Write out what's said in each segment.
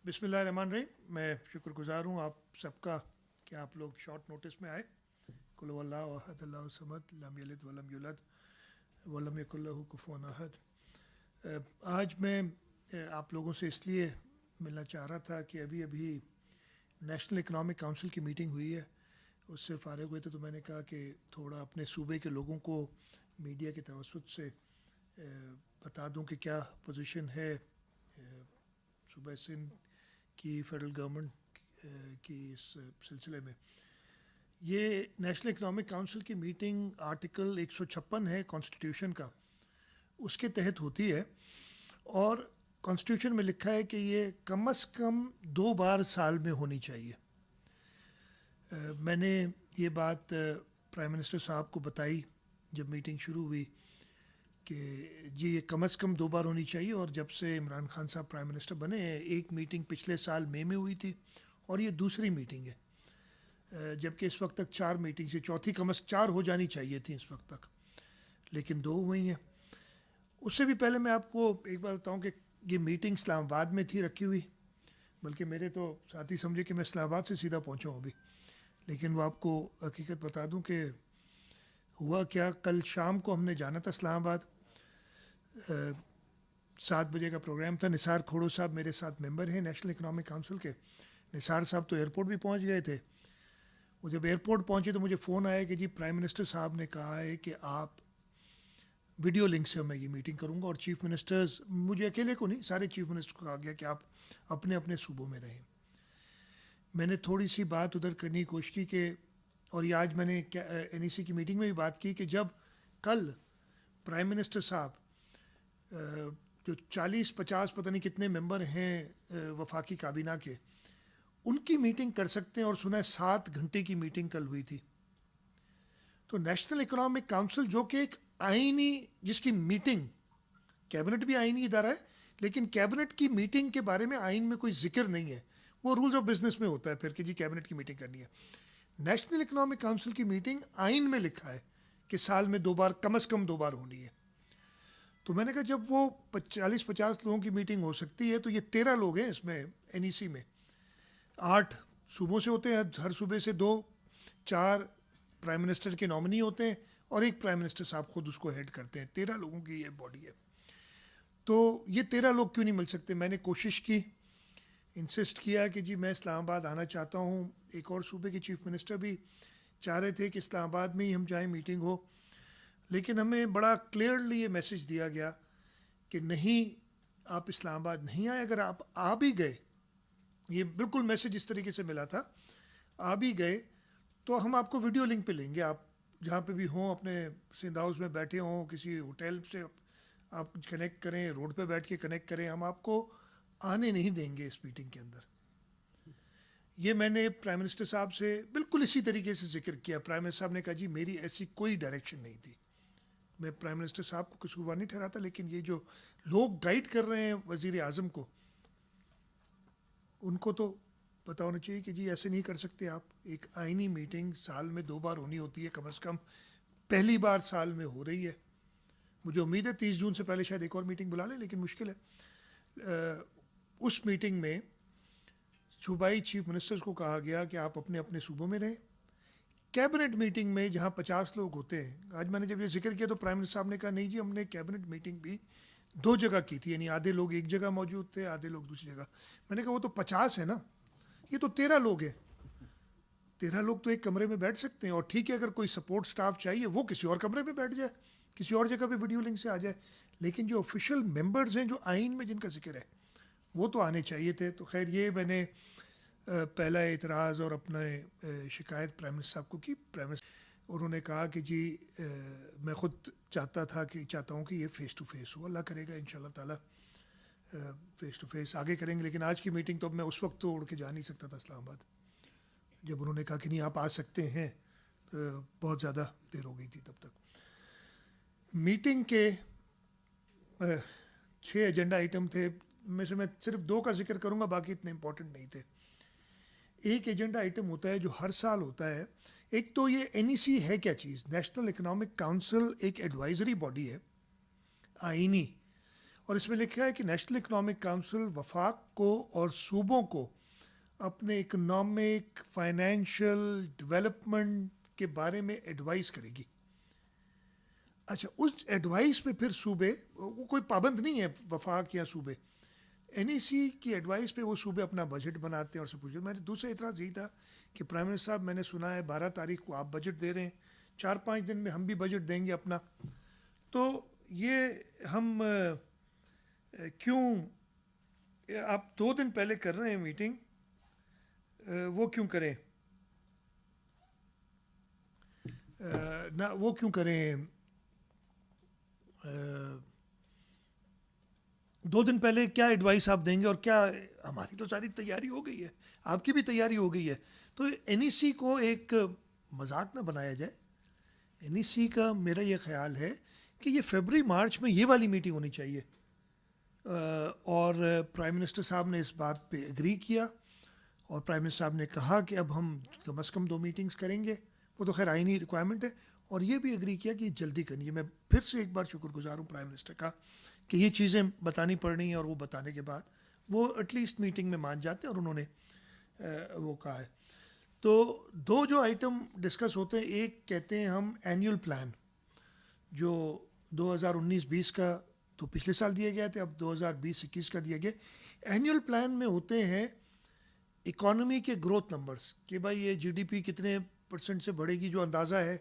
बिस्मिल्लाहिर्रहमानिर्रहीम। मैं शुक्रगुज़ार हूँ आप सबका कि आप लोग शॉर्ट नोटिस में आए। कुल हुवल्लाहु अहद अल्लाहु समद लम यलिद वलम यूलद वलम यकुल लहू कुफुवन अहद। आज मैं आप लोगों से इसलिए मिलना चाह रहा था कि अभी अभी नेशनल इकनॉमिक काउंसिल की मीटिंग हुई है, उससे फ़ारिग हुए थे तो मैंने कहा कि थोड़ा अपने सूबे के लोगों को मीडिया के तवस्सुत से बता दूं कि क्या पोजीशन है सूबा सिंध की फेडरल गवर्नमेंट की इस सिलसिले में। ये नेशनल इकनॉमिक काउंसिल की मीटिंग आर्टिकल 156 है कॉन्स्टिट्यूशन का, उसके तहत होती है और कॉन्स्टिट्यूशन में लिखा है कि ये कम से कम 2 बार साल में होनी चाहिए। मैंने ये बात प्राइम मिनिस्टर साहब को बताई जब मीटिंग शुरू हुई कि जी ये कम से कम 2 बार होनी चाहिए, और जब से इमरान खान साहब प्राइम मिनिस्टर बने हैं, एक मीटिंग पिछले साल मई में हुई थी और ये दूसरी मीटिंग है, जबकि इस वक्त तक 4 मीटिंग से चौथी कम से 4 हो जानी चाहिए थी इस वक्त तक, लेकिन 2 हुई हैं। उससे भी पहले मैं आपको एक बार बताऊं कि ये मीटिंग इस्लामाबाद में थी रखी हुई, बल्कि मेरे तो साथी समझे कि मैं इस्लामाबाद से सीधा पहुंचा हूँ अभी, लेकिन वो आपको हकीकत बता दूं कि हुआ क्या। कल शाम को हमने जाना था इस्लामाबाद, 7 बजे का प्रोग्राम था। निसार खोड़ो साहब मेरे साथ मेंबर हैं नेशनल इकनॉमिक काउंसिल के। निसार साहब तो एयरपोर्ट भी पहुंच गए थे। वो जब एयरपोर्ट पहुंचे तो मुझे फ़ोन आया कि जी प्राइम मिनिस्टर साहब ने कहा है कि आप वीडियो लिंक से मैं ये मीटिंग करूंगा, और चीफ मिनिस्टर्स, मुझे अकेले को नहीं, सारे चीफ मिनिस्टर को कहा गया कि आप अपने अपने सूबों में रहें। मैंने थोड़ी सी बात उधर करने की कोशिश की कि, और ये आज मैंने NEC की मीटिंग में भी बात की कि जब कल प्राइम मिनिस्टर साहब जो 40-50 पता नहीं कितने मेंबर हैं वफाकी काबीना के, उनकी मीटिंग कर सकते हैं, और सुना है 7 घंटे की मीटिंग कल हुई थी। तो नेशनल इकोनॉमिक काउंसिल जो कि एक आईनी, जिसकी मीटिंग, कैबिनेट भी आईनी इदारा है, लेकिन कैबिनेट की मीटिंग के बारे में आइन में कोई जिक्र नहीं है, वो रूल्स ऑफ बिजनेस में होता है फिर कि जी कैबिनेट की मीटिंग करनी है। नेशनल इकोनॉमिक काउंसिल की मीटिंग आइन में लिखा है कि साल में 2 बार, कम से कम 2 बार होनी है। तो मैंने कहा जब वो 40-50 लोगों की मीटिंग हो सकती है तो ये 13 लोग हैं इसमें NEC में, 8 सूबों से होते हैं, हर सूबे से 2-4 प्राइम मिनिस्टर के नॉमिनी होते हैं और एक प्राइम मिनिस्टर साहब खुद उसको हेड करते हैं। 13 लोगों की ये बॉडी है। तो ये 13 लोग क्यों नहीं मिल सकते? मैंने कोशिश की, इंसिस्ट किया कि जी मैं इस्लामाबाद आना चाहता हूँ। एक और सूबे के चीफ मिनिस्टर भी चाह रहे थे कि इस्लामाबाद में ही हम जाएँ, मीटिंग हो, लेकिन हमें बड़ा क्लियरली ये मैसेज दिया गया कि नहीं, आप इस्लामाबाद नहीं आए। अगर आप आ भी गए, ये बिल्कुल मैसेज इस तरीके से मिला था, आ भी गए तो हम आपको वीडियो लिंक पे लेंगे, आप जहाँ पे भी हों, अपने सिंध हाउस में बैठे हों, किसी होटल से आप कनेक्ट करें, रोड पे बैठ के कनेक्ट करें, हम आपको आने नहीं देंगे इस मीटिंग के अंदर। ये मैंने प्राइम मिनिस्टर साहब से बिल्कुल इसी तरीके से जिक्र किया। प्राइम मिनिस्टर साहब ने कहा जी मेरी ऐसी कोई डायरेक्शन नहीं थी। मैं प्राइम मिनिस्टर साहब को कसूरवार नहीं ठहराता, लेकिन ये जो लोग गाइड कर रहे हैं वज़ीर आज़म को, उनको तो पता होना चाहिए कि जी ऐसे नहीं कर सकते आप। एक आईनी मीटिंग साल में 2 बार होनी होती है कम से कम, पहली बार साल में हो रही है। मुझे उम्मीद है 30 जून से पहले शायद एक और मीटिंग बुला लें, लेकिन मुश्किल है। उस मीटिंग में सूबाई चीफ मिनिस्टर्स को कहा गया कि आप अपने अपने सूबों में रहें। कैबिनेट मीटिंग में जहाँ 50 लोग होते हैं, आज मैंने जब ये जिक्र किया तो प्राइम मिनिस्टर साहब ने कहा नहीं जी, हमने कैबिनेट मीटिंग भी 2 जगह की थी, यानी आधे लोग एक जगह मौजूद थे, आधे लोग दूसरी जगह। मैंने कहा वो तो 50 है ना, ये तो 13 लोग हैं। 13 लोग तो एक कमरे में बैठ सकते हैं, और ठीक है अगर कोई सपोर्ट स्टाफ चाहिए वो किसी और कमरे में बैठ जाए, किसी और जगह पे वीडियो लिंक से आ जाए, लेकिन जो ऑफिशियल मेंबर्स हैं जो आइन में जिनका जिक्र है वो तो आने चाहिए थे। तो खैर ये मैंने पहला एतराज़ और अपना शिकायत प्राइम मिनिस्टर साहब को की। प्राइम मिनिस्टर उन्होंने कहा कि जी मैं ख़ुद चाहता हूँ कि ये फ़ेस टू फेस हो, अल्लाह करेगा इंशाल्लाह ताला फ़ेस टू फेस आगे करेंगे। लेकिन आज की मीटिंग तो मैं उस वक्त तो उड़ के जा नहीं सकता था इस्लामाबाद, जब उन्होंने कहा कि नहीं आप आ सकते हैं, तो बहुत ज़्यादा देर हो गई थी तब तक। मीटिंग के 6 एजेंडा आइटम थे, में से मैं सिर्फ 2 का जिक्र करूँगा, बाकी इतने इंपॉर्टेंट नहीं थे। एक एजेंडा आइटम होता है जो हर साल होता है। एक तो ये NEC है क्या चीज़, नेशनल इकोनॉमिक काउंसिल एक एडवाइजरी बॉडी है आईनी, और इसमें लिखा है कि नेशनल इकोनॉमिक काउंसिल वफाक को और सूबों को अपने इकोनॉमिक फाइनेंशियल डेवलपमेंट के बारे में एडवाइस करेगी। अच्छा, उस एडवाइस पे फिर सूबे, वो कोई पाबंद नहीं है वफाक या सूबे, एनईसी की एडवाइस पे वो सूबे अपना बजट बनाते हैं और सब कुछ। मेरे दूसरा इतराज़ यही था कि प्राइम मिनिस्टर साहब, मैंने सुना है 12 तारीख को आप बजट दे रहे हैं, 4-5 दिन में हम भी बजट देंगे अपना, तो ये हम क्यों आप 2 दिन पहले कर रहे हैं मीटिंग, वो क्यों करें ना, वो क्यों करें 2 दिन पहले क्या एडवाइस आप देंगे? और क्या, हमारी तो सारी तैयारी हो गई है, आपकी भी तैयारी हो गई है, तो एनईसी को एक मजाक ना बनाया जाए। एनईसी का मेरा ये ख्याल है कि ये फरवरी मार्च में ये वाली मीटिंग होनी चाहिए, और प्राइम मिनिस्टर साहब ने इस बात पे एग्री किया, और प्राइम मिनिस्टर साहब ने कहा कि अब हम कम से कम 2 मीटिंग्स करेंगे, वो तो खैर आईनी रिक्वायरमेंट है, और ये भी एग्री किया कि जल्दी करनी है। मैं फिर से एक बार शुक्रगुजार हूँ प्राइम मिनिस्टर का कि ये चीज़ें बतानी पड़ रही हैं, और वो बताने के बाद वो एटलीस्ट मीटिंग में मान जाते हैं, और उन्होंने वो कहा है। तो 2 जो आइटम डिस्कस होते हैं, एक कहते हैं हम एनुअल प्लान, जो 2019-20 का तो पिछले साल दिए गए थे, अब 2020-21 का दिया गया। एनुअल प्लान में होते हैं इकोनॉमी के ग्रोथ नंबर्स, कि भाई ये जीडीपी कितने % से बढ़ेगी, जो अंदाज़ा है,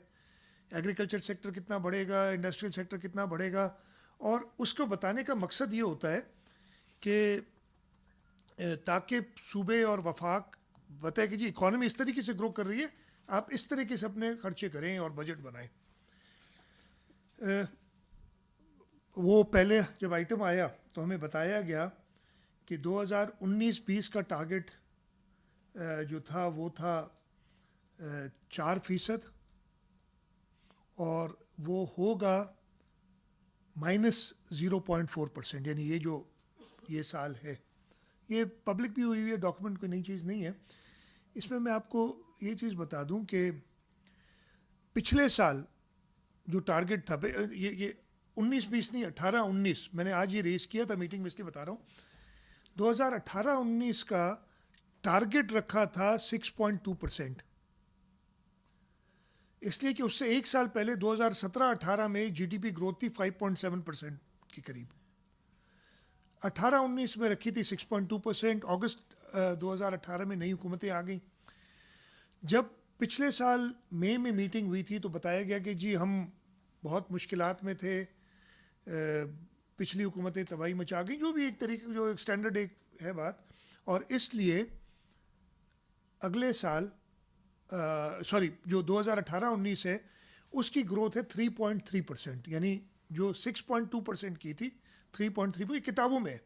एग्रीकल्चर सेक्टर कितना बढ़ेगा, इंडस्ट्रियल सेक्टर कितना बढ़ेगा, और उसको बताने का मकसद ये होता है कि ताकि सूबे और वफाक बताए कि जी इकोनॉमी इस तरीके से ग्रो कर रही है, आप इस तरीके से अपने खर्चे करें और बजट बनाएं। वो पहले जब आइटम आया तो हमें बताया गया कि 2019-20 का टारगेट जो था वो था 4%, और वो होगा -0.4%, यानी ये जो ये साल है, ये पब्लिक भी हुई है, डॉक्यूमेंट कोई नई चीज़ नहीं है। इसमें मैं आपको ये चीज़ बता दूं कि पिछले साल जो टारगेट था, ये 19-20 नहीं, 18-19, मैंने आज ये रेस किया था मीटिंग में, इसलिए बता रहा हूँ। 2018-19 का टारगेट रखा था 6.2%, इसलिए कि उससे एक साल पहले 2017-18 में जीडीपी ग्रोथ थी 5.7% के करीब। 18-19 में रखी थी 6.2%। अगस्त 2018 में नई हुकूमतें आ गई। जब पिछले साल मई में मीटिंग हुई थी तो बताया गया कि जी हम बहुत मुश्किलात में थे, पिछली हुकूमतें तबाही मचा गई, जो भी एक तरीके, जो एक स्टैंडर्ड एक है बात, और इसलिए अगले साल सॉरी जो 2018-19 है उसकी ग्रोथ है 3.3%, यानी जो 6.2% की थी 3.3, किताबों में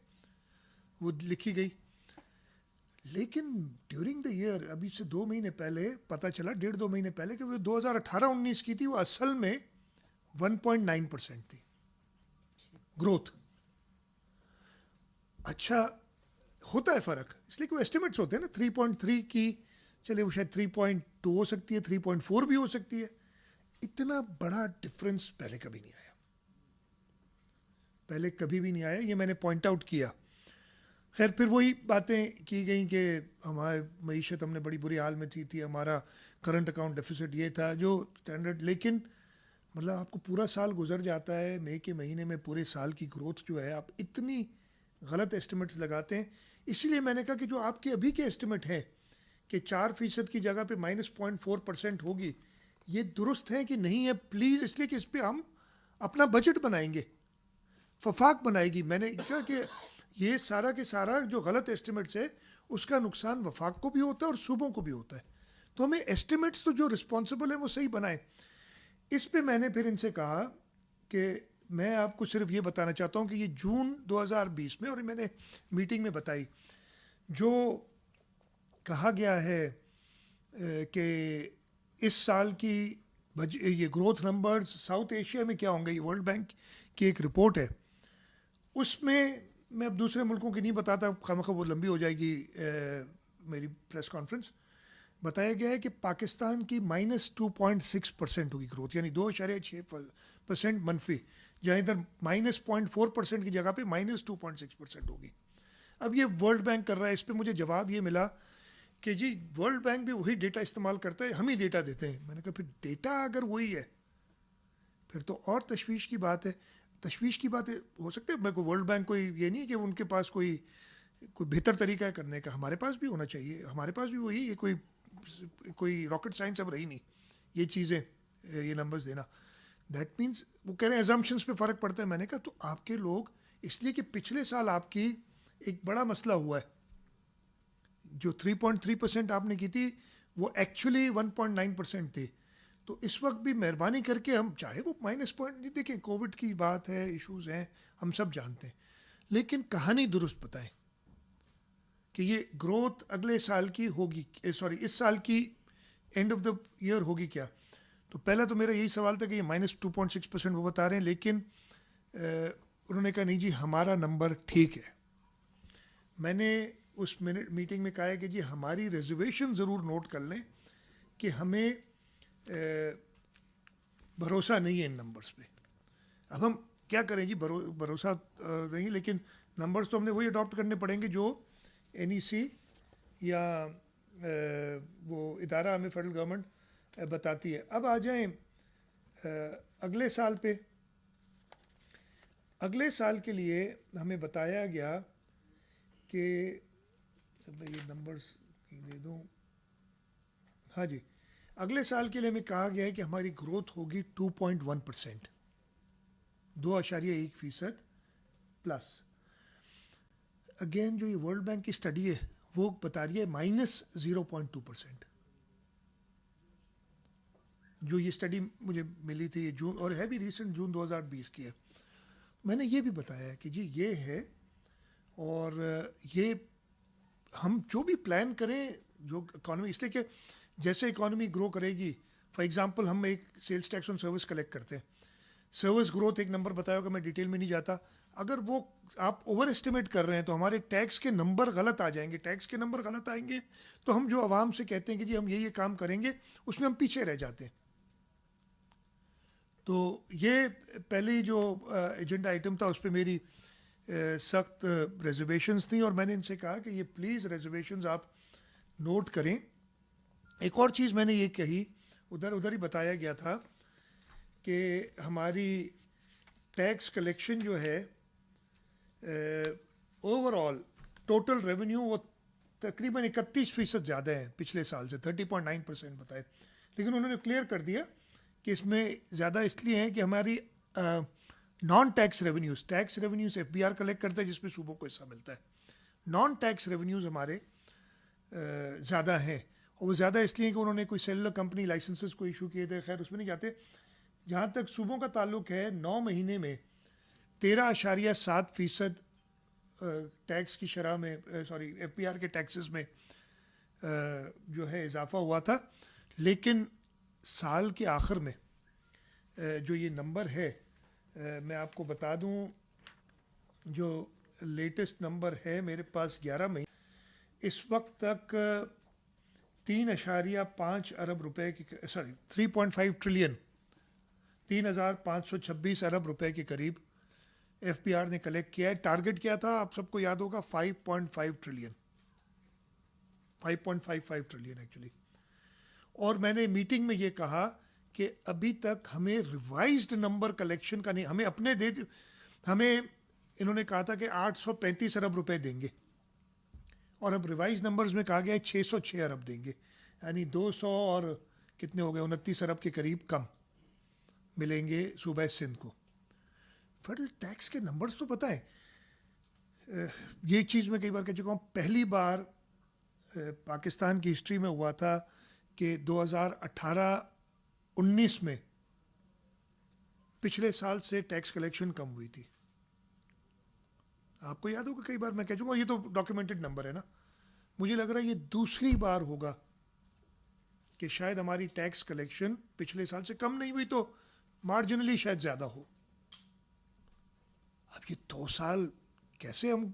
वो लिखी गई। लेकिन ड्यूरिंग द ईयर, अभी से 2 महीने पहले पता चला, 1.5-2 महीने पहले, कि वो 2018-19 की थी, वो असल में 1.9% थी ग्रोथ। अच्छा, होता है फ़र्क, इसलिए कि वो एस्टिमेट्स होते हैं ना, 3.3 की चले वो शायद 3.2 हो सकती है, 3.4 भी हो सकती है। इतना बड़ा डिफरेंस पहले कभी नहीं आया, पहले कभी भी नहीं आया, ये मैंने पॉइंट आउट किया। खैर फिर वही बातें की गई कि हमारी मईशत, हमने बड़ी बुरी हाल में थी, हमारा करंट अकाउंट डेफिसिट ये था जो स्टैंडर्ड, लेकिन मतलब आपको पूरा साल गुजर जाता है, मई के महीने में पूरे साल की ग्रोथ जो है आप इतनी गलत एस्टिमेट्स लगाते हैं। इसीलिए मैंने कहा कि जो आपके अभी के एस्टिमेट हैं कि 4% की जगह पे -0.4% होगी, ये दुरुस्त है कि नहीं है प्लीज़, इसलिए कि इस पर हम अपना बजट बनाएंगे, वफाक बनाएगी। मैंने कहा कि ये सारा के सारा जो गलत एस्टिमेट्स है उसका नुकसान वफाक को भी होता है और सूबों को भी होता है, तो हमें एस्टिमेट्स तो जो रिस्पॉन्सिबल है वो सही बनाएं। इस पे मैंने फिर इनसे कहा कि मैं आपको सिर्फ ये बताना चाहता हूँ कि ये जून 2020 में, और मैंने मीटिंग में बताई, जो कहा गया है कि इस साल की ये ग्रोथ नंबर्स साउथ एशिया में क्या होंगे, ये वर्ल्ड बैंक की एक रिपोर्ट है, उसमें मैं अब दूसरे मुल्कों की नहीं बताता, खामखा वो लंबी हो जाएगी मेरी प्रेस कॉन्फ्रेंस। बताया गया है कि पाकिस्तान की -2.6% होगी ग्रोथ, यानी 2.6% मनफी, जहाँ इधर -0.4% की जगह पे -2.6% होगी। अब ये वर्ल्ड बैंक कर रहा है, इस पर मुझे जवाब ये मिला कि जी वर्ल्ड बैंक भी वही डेटा इस्तेमाल करता है, हम ही डेटा देते हैं। मैंने कहा फिर डेटा अगर वही है फिर तो और तशवीश की बात है। तशवीश की बात है, हो सकता है, मेरे को वर्ल्ड बैंक कोई ये नहीं है कि उनके पास कोई बेहतर तरीका है करने का, हमारे पास भी होना चाहिए, हमारे पास भी वही, ये कोई रॉकेट साइंस अब रही नहीं ये चीज़ें, ये नंबर्स देना। दैट मीन्स वो कह रहे हैं एजम्पशंस पे फ़र्क पड़ता है। मैंने कहा तो आपके लोग, इसलिए कि पिछले साल आपकी एक बड़ा मसला हुआ है, जो 3.3% आपने की थी वो एक्चुअली 1.9% थी। तो इस वक्त भी मेहरबानी करके, हम चाहे वो माइनस पॉइंट नहीं, देखें कोविड की बात है, इश्यूज हैं, हम सब जानते हैं, लेकिन कहानी दुरुस्त बताएं कि ये ग्रोथ अगले साल की होगी, सॉरी इस साल की एंड ऑफ द ईयर होगी क्या। तो पहला तो मेरा यही सवाल था कि ये -2.6% वो बता रहे हैं, लेकिन उन्होंने कहा नहीं जी हमारा नंबर ठीक है। मैंने उस मीटिंग में कहा है कि जी हमारी रिजर्वेशन ज़रूर नोट कर लें कि हमें भरोसा नहीं है इन नंबर्स पे। अब हम क्या करें जी, भरोसा नहीं, लेकिन नंबर्स तो हमने वही अडॉप्ट करने पड़ेंगे जो NEC या वो इदारा हमें फेडरल गवर्नमेंट बताती है। अब आ जाएं अगले साल पे। अगले साल के लिए हमें बताया गया कि, मैं ये नंबर्स दे दूं, हाँ जी, अगले साल के लिए हमें कहा गया है कि हमारी ग्रोथ होगी 2.1%, 2.1% प्लस। अगेन जो ये वर्ल्ड बैंक की स्टडी है वो बता रही है -0.2%। जो ये स्टडी मुझे मिली थी ये जून, और है भी रिसेंट, जून 2020 की है। मैंने ये भी बताया कि जी ये है, और ये हम जो भी प्लान करें, जो इकॉनमी, इसलिए कि जैसे इकॉनमी ग्रो करेगी, फॉर एग्जांपल हम एक sales tax on service collect करते हैं, सर्विस ग्रोथ एक नंबर बताया होगा, मैं डिटेल में नहीं जाता। अगर वो आप ओवर एस्टिमेट कर रहे हैं तो हमारे टैक्स के नंबर गलत आ जाएंगे। टैक्स के नंबर गलत आएंगे तो हम जो आवाम से कहते हैं कि जी हम ये काम करेंगे, उसमें हम पीछे रह जाते हैं। तो ये पहली जो एजेंडा आइटम था, उस पर मेरी सख्त रिजर्वेशंस थी, और मैंने इनसे कहा कि ये प्लीज़ रिजर्वेशंस आप नोट करें। एक और चीज़ मैंने ये कही, उधर ही बताया गया था कि हमारी टैक्स कलेक्शन जो है ओवरऑल टोटल रेवेन्यू वो तकरीबन 31% ज़्यादा है पिछले साल से, 30.9% बताए। लेकिन उन्होंने क्लियर कर दिया कि इसमें ज़्यादा इसलिए है कि हमारी non tax revenues, tax revenues FBR collect करता है जिसमें सूबों को हिस्सा मिलता है, नॉन टैक्स रेवेन्यूज़ हमारे ज़्यादा हैं। और वो ज़्यादा इसलिए कि उन्होंने कोई सेलुलर कंपनी लाइसेंसेस को इशू किए थे, खैर उसमें नहीं जाते। जहाँ तक सूबों का ताल्लुक है, 9 महीने में 13.7% टैक्स की शरह में, सॉरी FBR के टैक्सेस में जो है इजाफा हुआ था। लेकिन साल के आखिर में जो ये नंबर है, मैं आपको बता दूं, जो लेटेस्ट नंबर है मेरे पास 11 महीने, इस वक्त तक 3.5 अरब रुपए की, सॉरी 3.5 ट्रिलियन, 3,526 अरब रुपए के करीब FBR ने कलेक्ट किया है। टारगेट क्या था आप सबको याद होगा, 5.5 ट्रिलियन, 5.55 ट्रिलियन एक्चुअली। और मैंने मीटिंग में ये कहा कि अभी तक हमें रिवाइज्ड नंबर कलेक्शन का नहीं, हमें अपने हमें इन्होंने कहा था कि 835 अरब रुपए देंगे, और अब रिवाइज नंबर्स में कहा गया है 606 अरब देंगे, यानी 200 और कितने हो गए, 29 अरब के करीब कम मिलेंगे सूबा सिंध को। फेडरल टैक्स के नंबर्स तो पता है, ये चीज़ मैं कई बार कह चुका हूँ, पहली बार पाकिस्तान की हिस्ट्री में हुआ था कि 2018-19 में पिछले साल से टैक्स कलेक्शन कम हुई थी। आपको याद होगा, कई बार मैं कह चुका हूँ, ये तो डॉक्यूमेंटेड नंबर है ना। मुझे लग रहा है ये दूसरी बार होगा कि शायद हमारी टैक्स कलेक्शन पिछले साल से कम नहीं हुई तो मार्जिनली शायद ज़्यादा हो। अब ये 2 साल कैसे हम,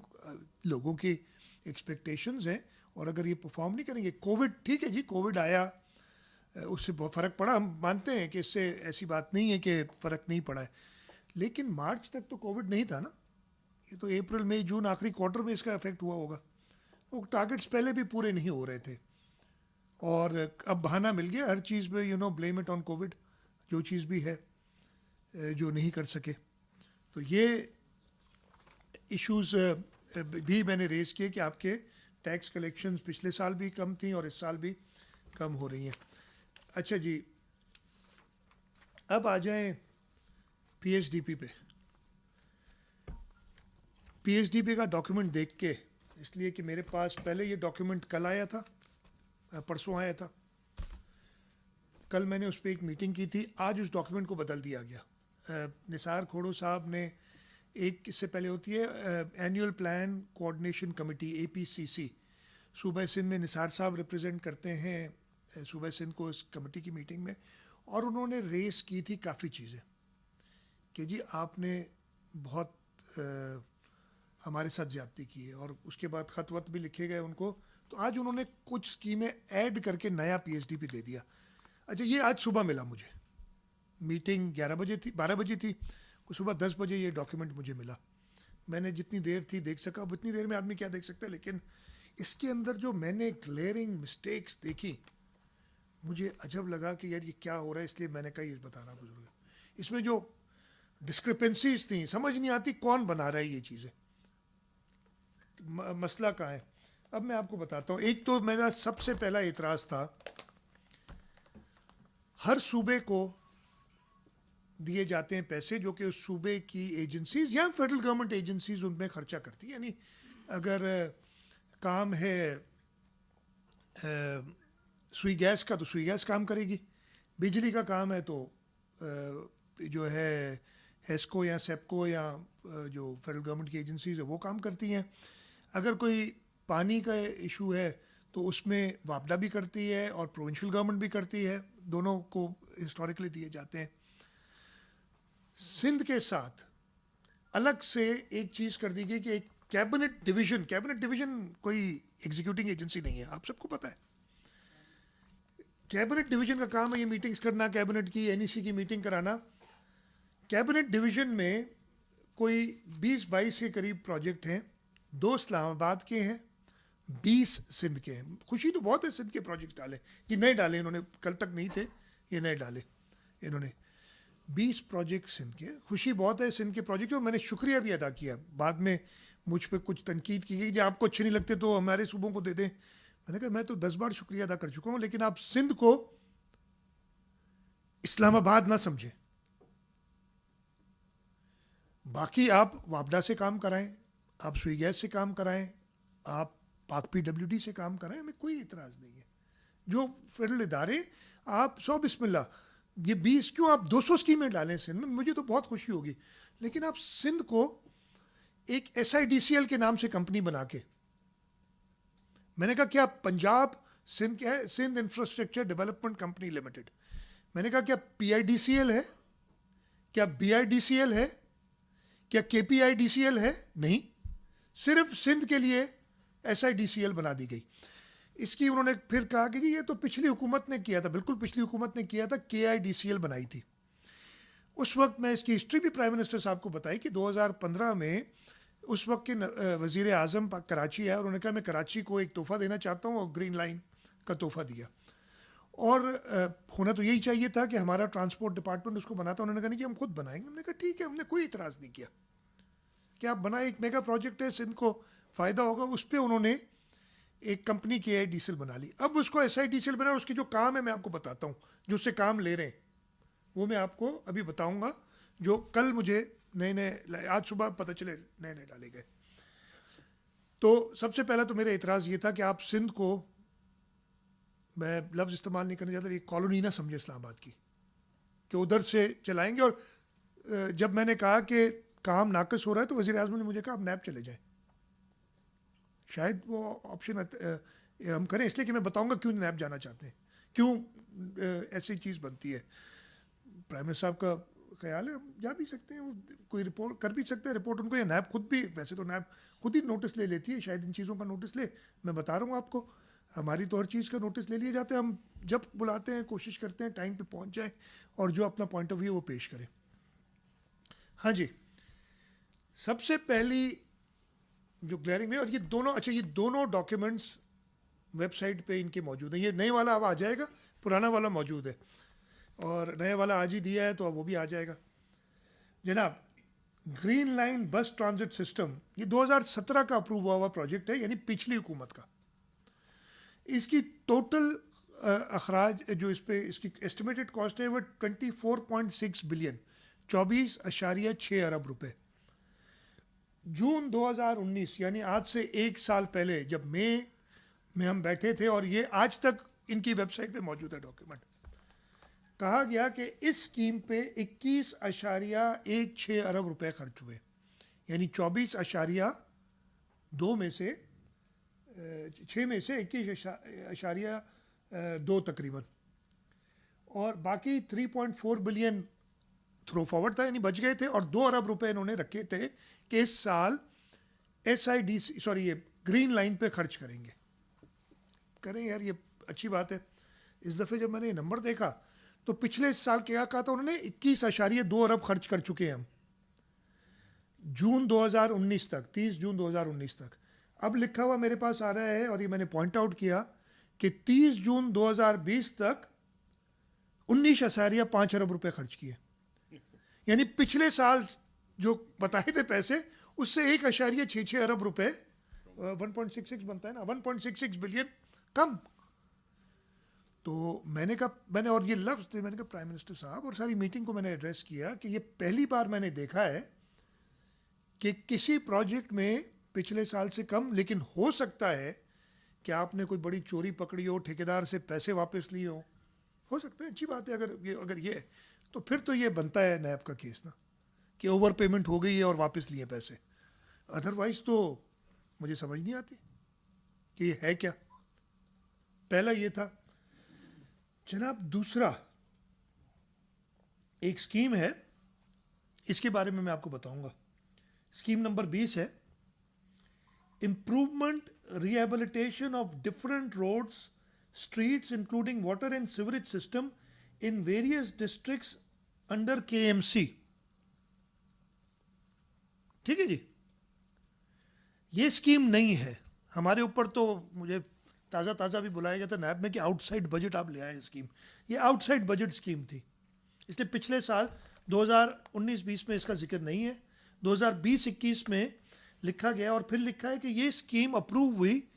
लोगों की एक्सपेक्टेशंस हैं, और अगर ये परफॉर्म नहीं करेंगे, कोविड ठीक है जी, कोविड आया, उससे बहुत फ़र्क पड़ा, हम मानते हैं कि इससे ऐसी बात नहीं है कि फ़र्क नहीं पड़ा है, लेकिन मार्च तक तो कोविड नहीं था ना, ये तो अप्रैल मई जून आखिरी क्वार्टर में इसका इफेक्ट हुआ होगा। वो टारगेट्स पहले भी पूरे नहीं हो रहे थे, और अब बहाना मिल गया हर चीज़ पे, ब्लेम इट ऑन कोविड, जो चीज़ भी है जो नहीं कर सके। तो ये इश्यूज भी मैंने रेज किए कि आपके टैक्स कलेक्शंस पिछले साल भी कम थी और इस साल भी कम हो रही हैं। अच्छा जी, अब आ जाएं पीएचडीपी पे। पीएचडीपी का डॉक्यूमेंट देख के, इसलिए कि मेरे पास पहले ये डॉक्यूमेंट कल आया था, परसों आया था, कल मैंने उस पर एक मीटिंग की थी, आज उस डॉक्यूमेंट को बदल दिया गया। निसार खोड़ो साहब ने, एक इससे पहले होती है annual plan coordination committee APCC, सूबा सिंध में निसार साहब रिप्रेजेंट करते हैं सूबा सिंध को इस कमेटी की मीटिंग में, और उन्होंने रेस की थी काफ़ी चीज़ें कि जी आपने बहुत हमारे साथ ज़्यादती की है, और उसके बाद ख़त वत भी लिखे गए उनको। तो आज उन्होंने कुछ स्कीमें ऐड करके नया पीएचडीपी दे दिया। अच्छा, ये आज सुबह मिला मुझे, मीटिंग 11 बजे थी, 12 बजे थी, सुबह 10 बजे ये डॉक्यूमेंट मुझे मिला। मैंने जितनी देर थी देख सका, अब इतनी देर में आदमी क्या देख सकता है, लेकिन इसके अंदर जो मैंने ग्लेयरिंग मिस्टेक्स देखी, मुझे अजब लगा कि यार ये क्या हो रहा है, इसलिए मैंने कहा ये बताना जरूरी है। इसमें जो डिस्क्रिपेंसीज थी, समझ नहीं आती कौन बना रहा है ये चीज़ें, मसला कहाँ है। अब मैं आपको बताता हूँ। एक तो मेरा सबसे पहला एतराज़ था, हर सूबे को दिए जाते हैं पैसे जो कि उस सूबे की एजेंसीज या फेडरल गवर्नमेंट एजेंसीज उनमें खर्चा करती है। यानी अगर काम है सुई गैस का, तो सुई गैस काम करेगी, बिजली का काम है तो जो है हेस्को या सेप्को या जो फेडरल गवर्नमेंट की एजेंसीज है वो काम करती हैं। अगर कोई पानी का इशू है तो उसमें वापडा भी करती है और प्रोविंशियल गवर्नमेंट भी करती है, दोनों को हिस्टोरिकली दिए जाते हैं। सिंध के साथ अलग से एक चीज़ कर दी गई कि एक कैबिनेट डिवीजन कोई एग्जीक्यूटिंग एजेंसी नहीं है, आप सबको पता है। कैबिनेट डिवीजन का काम है ये मीटिंग्स करना, कैबिनेट की एनईसी की मीटिंग कराना। कैबिनेट डिवीजन में कोई 20-22 के करीब प्रोजेक्ट हैं, 2 इस्लामाबाद के हैं, 20 सिंध के हैं। खुशी तो बहुत है सिंध के प्रोजेक्ट डाले, ये नए डाले इन्होंने, कल तक नहीं थे, ये नए डाले इन्होंने। 20 प्रोजेक्ट सिंध के, खुशी बहुत है सिंध के प्रोजेक्ट, और मैंने शुक्रिया भी अदा किया। बाद में मुझ पर कुछ तनकीद की गई कि आपको अच्छे नहीं लगते तो हमारे सूबों को दे दें। मैंने कहा मैं तो 10 बार शुक्रिया अदा कर चुका हूँ, लेकिन आप सिंध को इस्लामाबाद ना समझें। बाकी आप वापडा से काम कराएं, आप सुई गैस से काम कराएं, आप पाक PWD से काम कराएं, हमें कोई इतराज़ नहीं है। जो फेडरल इदारे, आप 100 बिस्मिल्लाह, ये 20 क्यों, आप 200 स्कीमें डालें सिंध में, मुझे तो बहुत खुशी होगी। लेकिन आप सिंध को एक SIDCL के नाम से कंपनी बना के, मैंने कहा क्या पंजाब सिंध क्या है, Sindh infrastructure development company limited, मैंने कहा क्या PIDCL है, क्या BIDCL है, क्या KPIDCL है? नहीं, सिर्फ सिंध के लिए SIDCL बना दी गई। इसकी उन्होंने फिर कहा कि जी ये तो पिछली हुकूमत ने किया था, बिल्कुल पिछली हुकूमत ने किया था, KIDCL बनाई थी। उस वक्त मैं इसकी हिस्ट्री भी प्राइम मिनिस्टर साहब को बताई कि 2015 में उस वक्त के वज़ीर आज़म कराची आया और उन्होंने कहा मैं कराची को एक तोहफ़ा देना चाहता हूँ, और ग्रीन लाइन का तोहफ़ा दिया। और होना तो यही चाहिए था कि हमारा ट्रांसपोर्ट डिपार्टमेंट उसको बनाता। उन्होंने कहा नहीं कि हम खुद बनाएंगे। हमने कहा ठीक है, हमने कोई इतराज़ नहीं किया कि आप बनाए, एक मेगा प्रोजेक्ट है, सिंध को फ़ायदा होगा। उस पर उन्होंने एक कंपनी KIDCL बना ली। अब उसको SIDCL बना, उसके जो काम है मैं आपको बताता हूँ, जो उससे काम ले रहे हैं वो मैं आपको अभी बताऊँगा, जो कल मुझे नए नए, आज सुबह पता चले नए नए डाले गए। तो सबसे पहला तो मेरा एतराज़ ये था कि आप सिंध को, मैं लफ्ज़ इस्तेमाल नहीं करना चाहता, ये कॉलोनी ना समझे इस्लामाबाद की कि उधर से चलाएंगे। और जब मैंने कहा कि काम नाकस हो रहा है तो वज़ीर आज़म ने मुझे कहा आप नैब चले जाएं। शायद वो ऑप्शन हम करें, इसलिए कि मैं बताऊंगा क्यों नैब जाना चाहते हैं, क्यों ऐसी चीज़ बनती है। प्राइम मिनिस्टर साहब का ख्याल है हम जा भी सकते हैं, वो कोई रिपोर्ट कर भी सकते हैं, रिपोर्ट उनको, या नैब खुद भी, वैसे तो नैब खुद ही नोटिस ले लेती है, शायद इन चीज़ों का नोटिस ले। मैं बता रहा हूँ आपको, हमारी तो हर चीज़ का नोटिस ले लिए जाते हैं। हम जब बुलाते हैं कोशिश करते हैं टाइम पे पहुँच जाए और जो अपना पॉइंट ऑफ व्यू वो पेश करें। हाँ जी, सबसे पहली जो क्लियरिंग में, और ये दोनों, अच्छा ये दोनों डॉक्यूमेंट्स वेबसाइट पे इनके मौजूद हैं। ये नए वाला अब आ जाएगा, पुराना वाला मौजूद है, और नया वाला आज ही दिया है तो अब वो भी आ जाएगा। जनाब, ग्रीन लाइन बस ट्रांजिट सिस्टम, ये 2017 का अप्रूव हुआ हुआ प्रोजेक्ट है, यानी पिछली हुकूमत का। इसकी टोटल अखराज जो इस पे इसकी एस्टिमेटेड कॉस्ट है वो 24.6 बिलियन, 24.6 अरब रुपए। जून 2019 यानी आज से एक साल पहले, जब मई में हम बैठे थे, और ये आज तक इनकी वेबसाइट पे मौजूद है डॉक्यूमेंट, कहा गया कि इस स्कीम पे 21.16 अरब रुपए खर्च हुए, यानी 24.2 में से 6 में से 21.2 तकरीबन, और बाकी 3.4 बिलियन थ्रो फॉरवर्ड था, यानी बच गए थे, और 2 अरब रुपए इन्होंने रखे थे कि इस साल SIDC सॉरी ये ग्रीन लाइन पे खर्च करेंगे। करें यार, ये अच्छी बात है। इस दफ़े जब मैंने ये नंबर देखा तो पिछले साल क्या कहा था उन्होंने, 21.2 अरब खर्च कर चुके हैं हम जून 2019 तक, 30 जून 2019 तक। अब लिखा हुआ मेरे पास आ रहा है, और ये मैंने पॉइंट आउट किया कि 30 जून 2020 तक 19.5 अरब रुपए खर्च किए, यानी पिछले साल जो बताए थे पैसे उससे 1.66 अरब रुपए, 1.66 बनता है ना, 1.66 बिलियन कम। तो मैंने कहा, मैंने, और ये लफ्ज़ थे, मैंने कहा प्राइम मिनिस्टर साहब, और सारी मीटिंग को मैंने एड्रेस किया कि ये पहली बार मैंने देखा है कि किसी प्रोजेक्ट में पिछले साल से कम, लेकिन हो सकता है कि आपने कोई बड़ी चोरी पकड़ी हो, ठेकेदार से पैसे वापस लिए हो सकता है, अच्छी बात है। अगर ये तो फिर तो ये बनता है नैब का केस ना, कि ओवर पेमेंट हो गई है और वापस लिए पैसे। अदरवाइज तो मुझे समझ नहीं आती कि ये है क्या। पहला ये था जनाब। दूसरा एक स्कीम है, इसके बारे में मैं आपको बताऊंगा। स्कीम नंबर 20 है, improvement rehabilitation of different roads streets including water and sewerage system in various districts under KMC। ठीक है जी, ये स्कीम नहीं है हमारे ऊपर। तो मुझे ताज़ा भी बुलाया गया था नैब में कि आउटसाइड बजट आप ले आए स्कीम। ये आउटसाइड बजट स्कीम थी, इसलिए पिछले साल 2019-20 में इसका जिक्र नहीं है। 2020-21 में लिखा गया, और फिर लिखा है कि ये स्कीम अप्रूव हुई।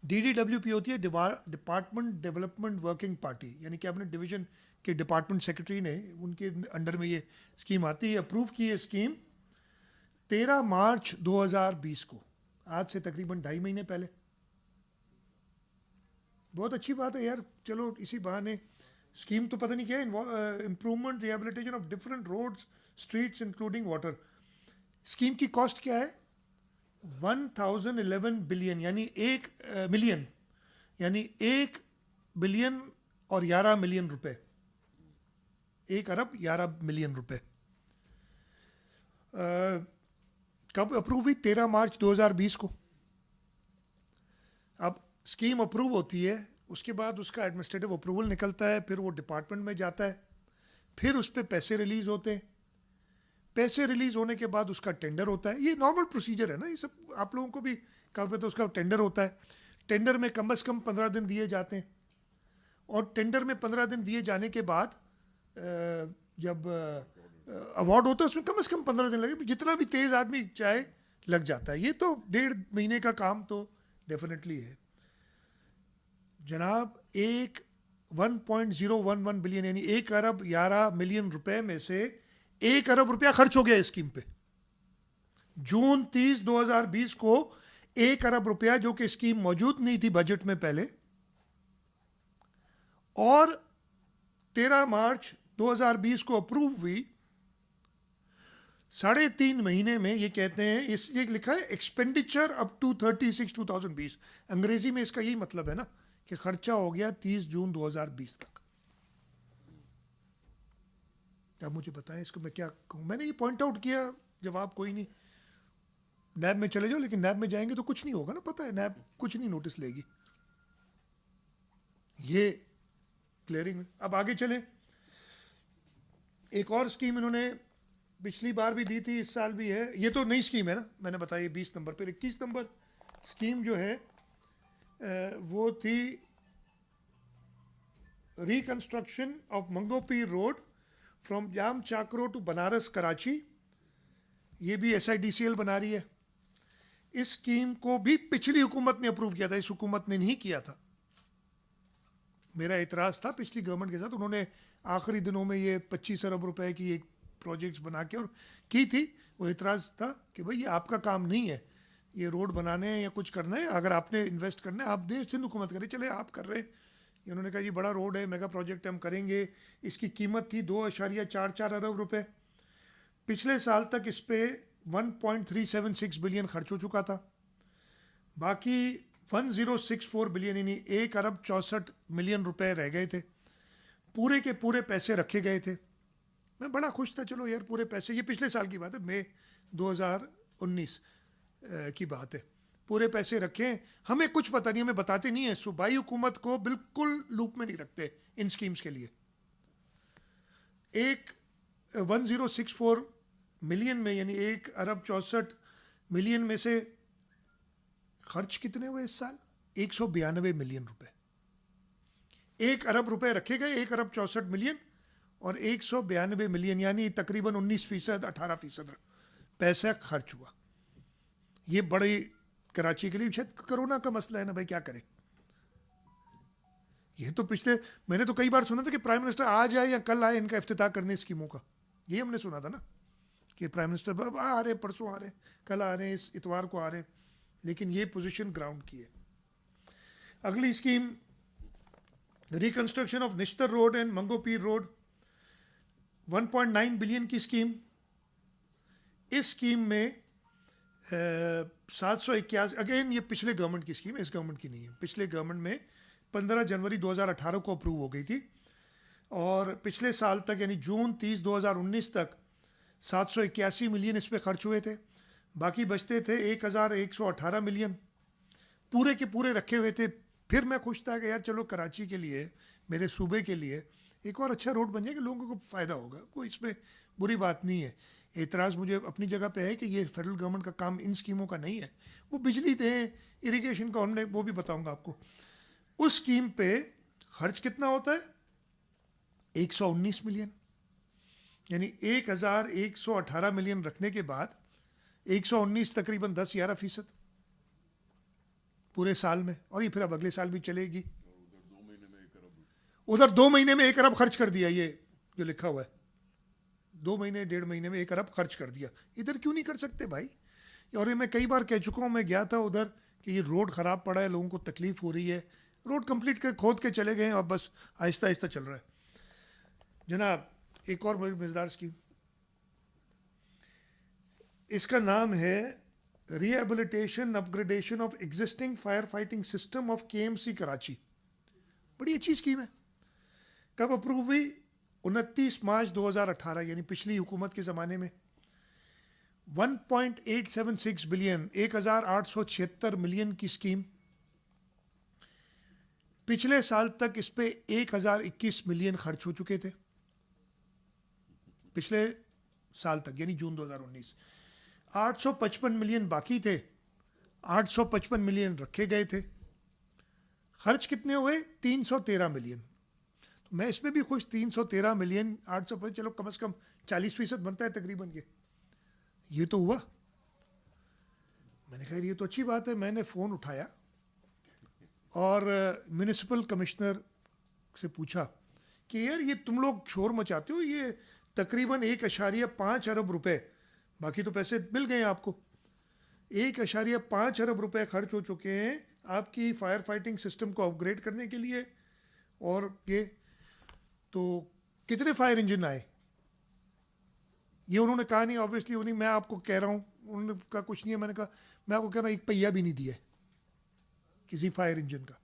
DDWP होती है, डिपार्टमेंट डेवलपमेंट वर्किंग पार्टी, यानी कैबिनेट डिवीजन के डिपार्टमेंट सेक्रेटरी ने, उनके अंडर में ये स्कीम आती है। अप्रूव की ये स्कीम 13 मार्च 2020 को, आज से तकरीबन 2.5 महीने पहले। बहुत अच्छी बात है यार, चलो इसी बहाने स्कीम तो पता नहीं क्या है, improvement rehabilitation of different roads streets including water. Scheme की कॉस्ट क्या है? 1011 बिलियन, यानी 1 मिलियन, यानी 1 बिलियन और 11 मिलियन रुपए, 1 अरब 11 मिलियन रुपए। कब अप्रूव हुई? 13 मार्च 2020 को। अब स्कीम अप्रूव होती है, उसके बाद उसका एडमिनिस्ट्रेटिव अप्रूवल निकलता है, फिर वो डिपार्टमेंट में जाता है, फिर उस पर पैसे रिलीज़ होते हैं। पैसे रिलीज़ होने के बाद उसका टेंडर होता है। ये नॉर्मल प्रोसीजर है ना, ये सब आप लोगों को भी कहा पे, तो उसका टेंडर होता है। टेंडर में कम से कम 15 दिन दिए जाते हैं, और टेंडर में 15 दिन दिए जाने के बाद जब अवार्ड होता है उसमें कम से कम 15 दिन लगे, जितना भी तेज़ आदमी चाहे लग जाता है। ये तो 1.5 महीने का काम तो डेफिनेटली है जनाब। 1.011 बिलियन, यानी 1 अरब 11 मिलियन रुपए में से 1 अरब रुपया खर्च हो गया इस स्कीम पे। जून 30 2020 को 1 अरब रुपया, जो कि स्कीम मौजूद नहीं थी बजट में पहले, और 13 मार्च 2020 को अप्रूव हुई। 3.5 महीने में ये कहते हैं, इस ये लिखा है एक्सपेंडिचर अप टू 36/2020। अंग्रेजी में इसका यही मतलब है ना कि खर्चा हो गया 30 जून 2020 तक। अब मुझे बताएं इसको मैं क्या कहूँ। मैंने ये पॉइंट आउट किया, जवाब कोई नहीं। नैब में चले जाओ, लेकिन नैब में जाएंगे तो कुछ नहीं होगा ना, पता है नैब कुछ नहीं नोटिस लेगी। ये क्लियरिंग। अब आगे चले, एक और स्कीम इन्होंने पिछली बार भी दी थी, इस साल भी है। ये तो नई स्कीम है ना, मैंने बताया 20 नंबर पर। 21 नंबर स्कीम जो है वो थी reconstruction of Mangopir road from Jam Chakro to Banaras Karachi. ये भी SIDCL बना रही है। इस स्कीम को भी पिछली हुकूमत ने अप्रूव किया था, इस हुकूमत ने नहीं किया था। मेरा एतराज़ था पिछली गवर्नमेंट के साथ, उन्होंने आखिरी दिनों में ये 25 अरब रुपए की एक प्रोजेक्ट्स बना के और की थी। वो एतराज़ था कि भाई ये आपका काम नहीं है, ये रोड बनाने हैं या कुछ करना है, अगर आपने इन्वेस्ट करना है आप दे, सिंध हुकूमत करे, चले आप कर रहे हैं। उन्होंने कहा ये बड़ा रोड है, मेगा प्रोजेक्ट हम करेंगे। इसकी कीमत थी 2.44 अरब रुपए। पिछले साल तक इस पर 1.376 बिलियन खर्च हो चुका था। बाकी 1064 बिलियन यानी 1 अरब 64 मिलियन रुपए रह गए थे। पूरे के पूरे पैसे रखे गए थे। मैं बड़ा खुश था, चलो यार पूरे पैसे, ये पिछले साल की बात है, मई 2019 की बात है। पूरे पैसे रखें, हमें कुछ पता नहीं, हमें बताते नहीं है। सूबाई हुकूमत को बिल्कुल लूप में नहीं रखते इन स्कीम्स के लिए। 1064 मिलियन में यानी 1 अरब 64 मिलियन में से खर्च कितने हुए इस साल? 192 मिलियन रुपए। 1 अरब रुपए रखे गए, 1 अरब 64 मिलियन, और 192 मिलियन यानी तकरीबन 19%, 18% पैसा खर्च हुआ। ये बड़ी कराची के लिए शायद कोरोना का मसला है ना भाई, क्या करें। ये तो पिछले, मैंने तो कई बार सुना था कि प्राइम मिनिस्टर आज आए या कल आए इनका इफ्तिताह करने स्कीमों का। ये हमने सुना था ना कि प्राइम मिनिस्टर आ रहे, परसों आ रहे, कल आ रहे, इस इतवार को आ रहे, लेकिन ये पोजीशन ग्राउंड की है। अगली scheme reconstruction of Nishtar road and Manghopir road, 1.9 billion की स्कीम। इस स्कीम में 781, अगेन ये पिछले गवर्नमेंट की स्कीम है, इस गवर्नमेंट की नहीं है। पिछले गवर्नमेंट में 15 जनवरी 2018 को अप्रूव हो गई थी, और पिछले साल तक यानी जून 30 2019 तक 781 मिलियन इस पर खर्च हुए थे। बाकी बचते थे 1118 मिलियन, पूरे के पूरे रखे हुए थे। फिर मैं खुश था कि यार चलो कराची के लिए, मेरे सूबे के लिए एक और अच्छा रोड बन जाए कि लोगों को फ़ायदा होगा, कोई इसमें बुरी बात नहीं है। एतराज़ मुझे अपनी जगह पे है कि ये फेडरल गवर्नमेंट का काम इन स्कीमों का नहीं है। वो बिजली दें, इरिगेशन का हमने वो भी बताऊंगा आपको। उस स्कीम पे खर्च कितना होता है? 119 मिलियन, यानी 1118 मिलियन रखने के बाद 119 तकरीबन 10-11% पूरे साल में, और ये फिर अब अगले साल भी चलेगी। उधर 2 महीने में 1 अरब खर्च कर दिया, ये जो लिखा हुआ है 2 महीने 1.5 महीने में 1 अरब खर्च कर दिया। इधर क्यों नहीं कर सकते भाई? और ये मैं कई बार कह चुका हूँ, मैं गया था उधर कि ये रोड ख़राब पड़ा है, लोगों को तकलीफ हो रही है, रोड कंप्लीट कर खोद के चले गए और बस आहिस्ता आहिस्ता चल रहा है। जनाब एक और मज़ेदार स्कीम, इसका नाम है rehabilitation upgradation of existing fire fighting system of KMC Karachi. बड़ी अच्छी स्कीम है। कब अप्रूव हुई? 29 मार्च 2018 यानी पिछली हुकूमत के ज़माने में। 1.876 बिलियन 1876 मिलियन की स्कीम। पिछले साल तक इस पे 1021 मिलियन खर्च हो चुके थे, पिछले साल तक यानी जून 2019। 855 मिलियन बाकी थे, 855 मिलियन रखे गए थे। खर्च कितने हुए? 313 मिलियन। तो मैं इसमें भी खुश, 313 मिलियन 800, चलो कम से कम 40% बनता है तकरीबन। ये तो हुआ। मैंने कहा ये तो अच्छी बात है। मैंने फ़ोन उठाया और म्यूनिसिपल कमिश्नर से पूछा कि यार ये तुम लोग शोर मचाते हो, ये तकरीबन 1.5 अरब रुपए, बाकी तो पैसे मिल गए आपको, 1.5 अरब रुपए खर्च हो चुके हैं आपकी फायर फाइटिंग सिस्टम को अपग्रेड करने के लिए। और ये तो कितने फायर इंजन आए ये उन्होंने कहा नहीं, ऑब्वियसली उन्हीं, मैं आपको कह रहा हूँ, उन्होंने कहा कुछ नहीं है। मैंने कहा मैं आपको कह रहा हूँ एक पहिया भी नहीं दिया किसी फायर इंजन का।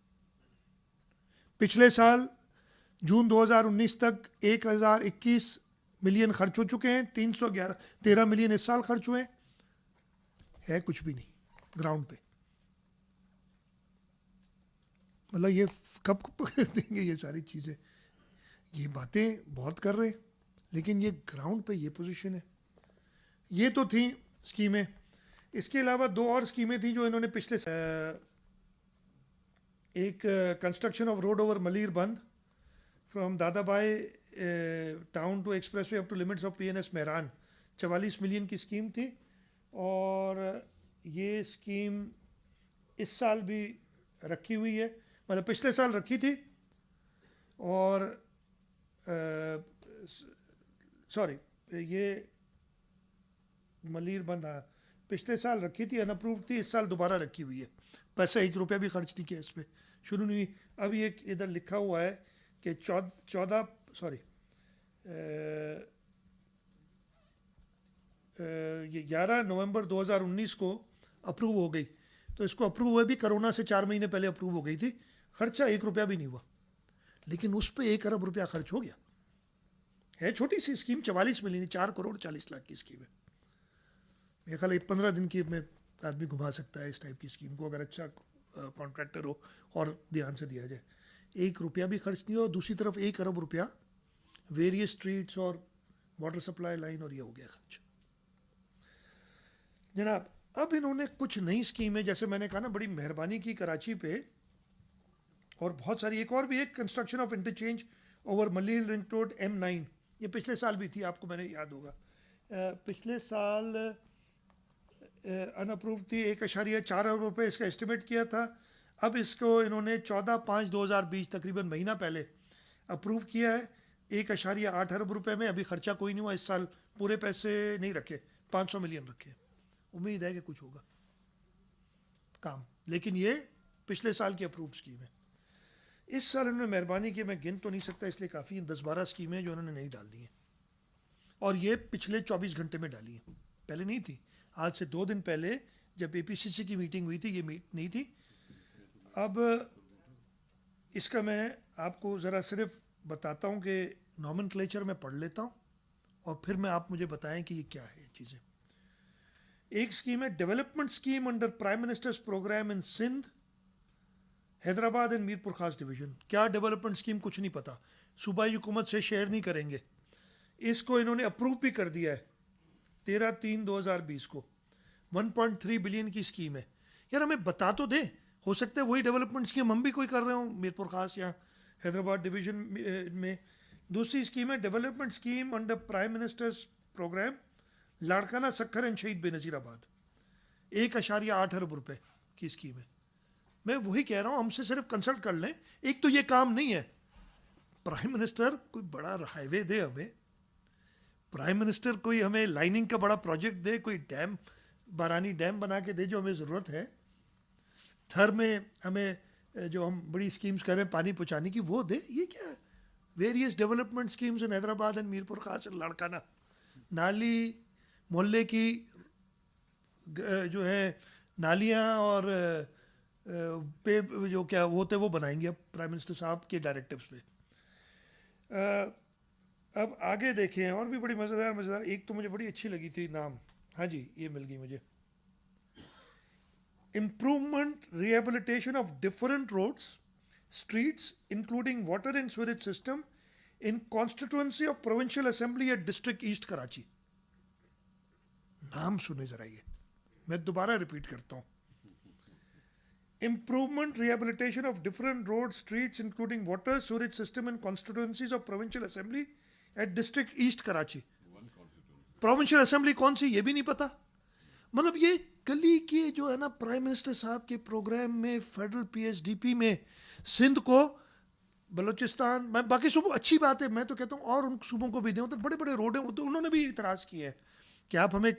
पिछले साल जून 2019 तक 1021 मिलियन खर्च हो चुके हैं, 313 मिलियन इस साल खर्च हुए है, कुछ भी नहीं ग्राउंड पे। मतलब ये कब देंगे ये सारी चीज़ें? ये बातें बहुत कर रहे हैं, लेकिन ये ग्राउंड पे ये पोजीशन है। ये तो थी स्कीमें। इसके अलावा दो और स्कीमें थी जो इन्होंने पिछले एक construction of road over Malir बंद from Dadabhai town to expressway up to limits of PNS Mehran, 44 million की स्कीम थी। और ये स्कीम इस साल भी रखी हुई है, मतलब पिछले साल रखी थी, और सॉरी ये मलीर बंद, हाँ पिछले साल रखी थी, अनअप्रूव्ड थी, इस साल दोबारा रखी हुई है। पैसा 1 रुपया भी खर्च नहीं किया इस पर, शुरू नहीं हुई। अभी एक इधर लिखा हुआ है कि 11 नवंबर 2019 को अप्रूव हो गई। तो इसको अप्रूव हुए भी कोरोना से 4 महीने पहले अप्रूव हो गई थी, खर्चा 1 रुपया भी नहीं हुआ, लेकिन उस पर 1 अरब रुपया खर्च हो गया। है छोटी सी स्कीम, 44 मिलियन, 4 करोड़ 40 लाख की स्कीम है। मेरे ख्याल 15 दिन की में आदमी घुमा सकता है इस टाइप की स्कीम को, अगर अच्छा कॉन्ट्रैक्टर हो और ध्यान से दिया जाए। 1 रुपया भी खर्च नहीं हो, दूसरी तरफ 1 अरब रुपया वेरियस स्ट्रीट्स और वाटर सप्लाई लाइन, और ये हो गया खर्च। जनाब अब इन्होंने कुछ नई स्कीमें, जैसे मैंने कहा ना, बड़ी मेहरबानी की कराची पे, और बहुत सारी, एक और भी एक construction of interchange over Malir ring road M9, ये पिछले साल भी थी, आपको मैंने याद होगा। पिछले साल अनअप्रूव थी, 1.4 अरब रुपये इसका एस्टिमेट किया था। अब इसको इन्होंने 14/5/2020 तकरीबन महीना पहले अप्रूव किया है 1.8 अरब रुपये में। अभी खर्चा कोई नहीं हुआ इस साल, पूरे पैसे नहीं रखे, 500 मिलियन रखे। उम्मीद है कि कुछ होगा काम, लेकिन ये पिछले साल की अप्रूव स्कीम है। इस साल उन्होंने मेहरबानी की, मैं गिन तो नहीं सकता इसलिए काफ़ी 10-12 स्कीमें जो उन्होंने नहीं डाल दी हैं, और ये पिछले 24 घंटे में डाली हैं, पहले नहीं थी। आज से 2 दिन पहले जब APCC की मीटिंग हुई थी, ये नहीं थी। अब इसका मैं आपको ज़रा सिर्फ बताता हूँ कि नॉमेनक्लेचर में पढ़ लेता हूँ, और फिर मैं आप मुझे बताएं कि ये क्या है चीज़ें। एक स्कीम है development scheme under prime minister's programme in Sindh, Hyderabad and Mirpur Khas division. क्या डेवलपमेंट स्कीम, कुछ नहीं पता, सूबाई हुकूमत से शेयर नहीं करेंगे। इसको इन्होंने अप्रूव भी कर दिया है 13/3/2020 को। 1.3 बिलियन की स्कीम है। यार हमें बता तो दे, हो सकता है वही डेवलपमेंट स्कीम हम भी कोई कर रहे हो मीरपुर खास या हैदराबाद डिवीजन में। दूसरी स्कीम है development scheme under prime minister's programme Larkana Sukkur and Shaheed Benazirabad, 1.8 अरब रुपये की स्कीम है। मैं वही कह रहा हूँ, हमसे सिर्फ कंसल्ट कर लें। एक तो ये काम नहीं है, प्राइम मिनिस्टर कोई बड़ा हाईवे दे हमें, प्राइम मिनिस्टर कोई हमें लाइनिंग का बड़ा प्रोजेक्ट दे, कोई डैम, बारानी डैम बना के दे जो हमें ज़रूरत है। थर में हमें जो हम बड़ी स्कीम्स कर रहे हैं पानी पहुँचाने की, वो दे। ये क्या है, various development schemes in Hyderabad and Mirpur खास लाड़काना, नाली मोहल्ले की जो है नालियाँ और पे जो क्या होते वो बनाएंगे अब प्राइम मिनिस्टर साहब के डायरेक्टिव्स पे। अब आगे देखें, और भी बड़ी मज़ेदार एक तो मुझे बड़ी अच्छी लगी थी नाम, हाँ जी ये मिल गई मुझे। Improvement rehabilitation of different roads streets including water and sewerage system in constituency of provincial assembly at district east Karachi. नाम सुने जरा, ये मैं दोबारा रिपीट करता हूँ। Improvement rehabilitation of different roads, streets, including water, sewage system and constituencies of Provincial Assembly at District East Karachi. Provincial Assembly कौन सी ये भी नहीं पता। मतलब ये गली के जो है ना प्राइम मिनिस्टर साहब के प्रोग्राम में, फेडरल PSDP में सिंध को, बलूचिस्तान, मैं बाकी सूबों, अच्छी बात है, मैं तो कहता हूँ और उन सूबों को भी दें, तो बड़े बड़े रोड हैं, तो उन्होंने भी इतराज़ किया है कि आप हमें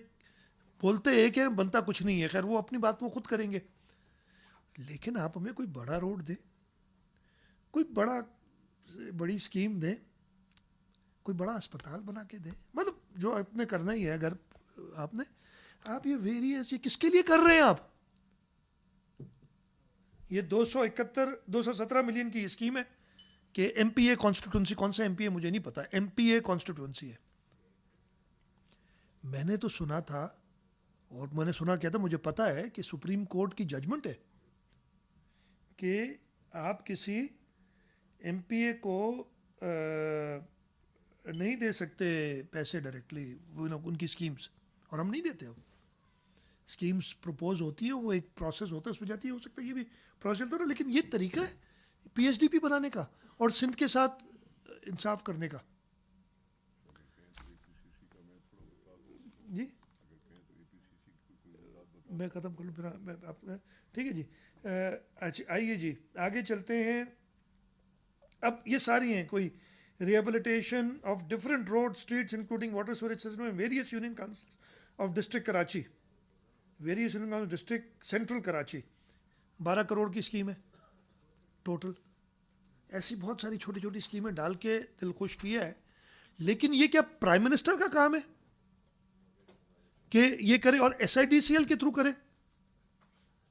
बोलते हैं कि बनता कुछ नहीं है। खैर वो अपनी बात वो खुद करेंगे, लेकिन आप हमें कोई बड़ा रोड दें, कोई बड़ी स्कीम दें, कोई बड़ा अस्पताल बना के दें। मतलब जो आपने करना ही है, अगर आप ये वेरियस, ये किसके लिए कर रहे हैं आप? ये 217 मिलियन की स्कीम है कि MPA कॉन्स्टिट्यूंसी, कौन सा MPA मुझे नहीं पता, MPA कॉन्स्टिट्यूंसी है। मैंने तो सुना था, और मैंने सुना क्या था, मुझे पता है कि सुप्रीम कोर्ट की जजमेंट है कि आप किसी MPA को नहीं दे सकते पैसे डायरेक्टली, उनकी स्कीम्स, और हम नहीं देते। अब स्कीम्स प्रपोज होती है, वो एक प्रोसेस होता है, उसमें जाती है, हो सकता है ये भी प्रोसेस चलता रहा, लेकिन ये तरीका है पीएचडीपी बनाने का और सिंध के साथ इंसाफ करने का। जी मैं ख़त्म कर लूँ फिर मैं आप, ठीक है जी। अच्छा आइए जी आगे चलते हैं। अब ये सारी हैं कोई rehabilitation of different road streets including water sewerage system in various union councils of district Karachi, various union council district central Karachi, 12 crore की स्कीम है टोटल। ऐसी बहुत सारी छोटी छोटी स्कीमें डाल के दिल खुश किया है, लेकिन ये क्या प्राइम मिनिस्टर का काम है कि ये करे और एसआईडीसीएल के थ्रू करे?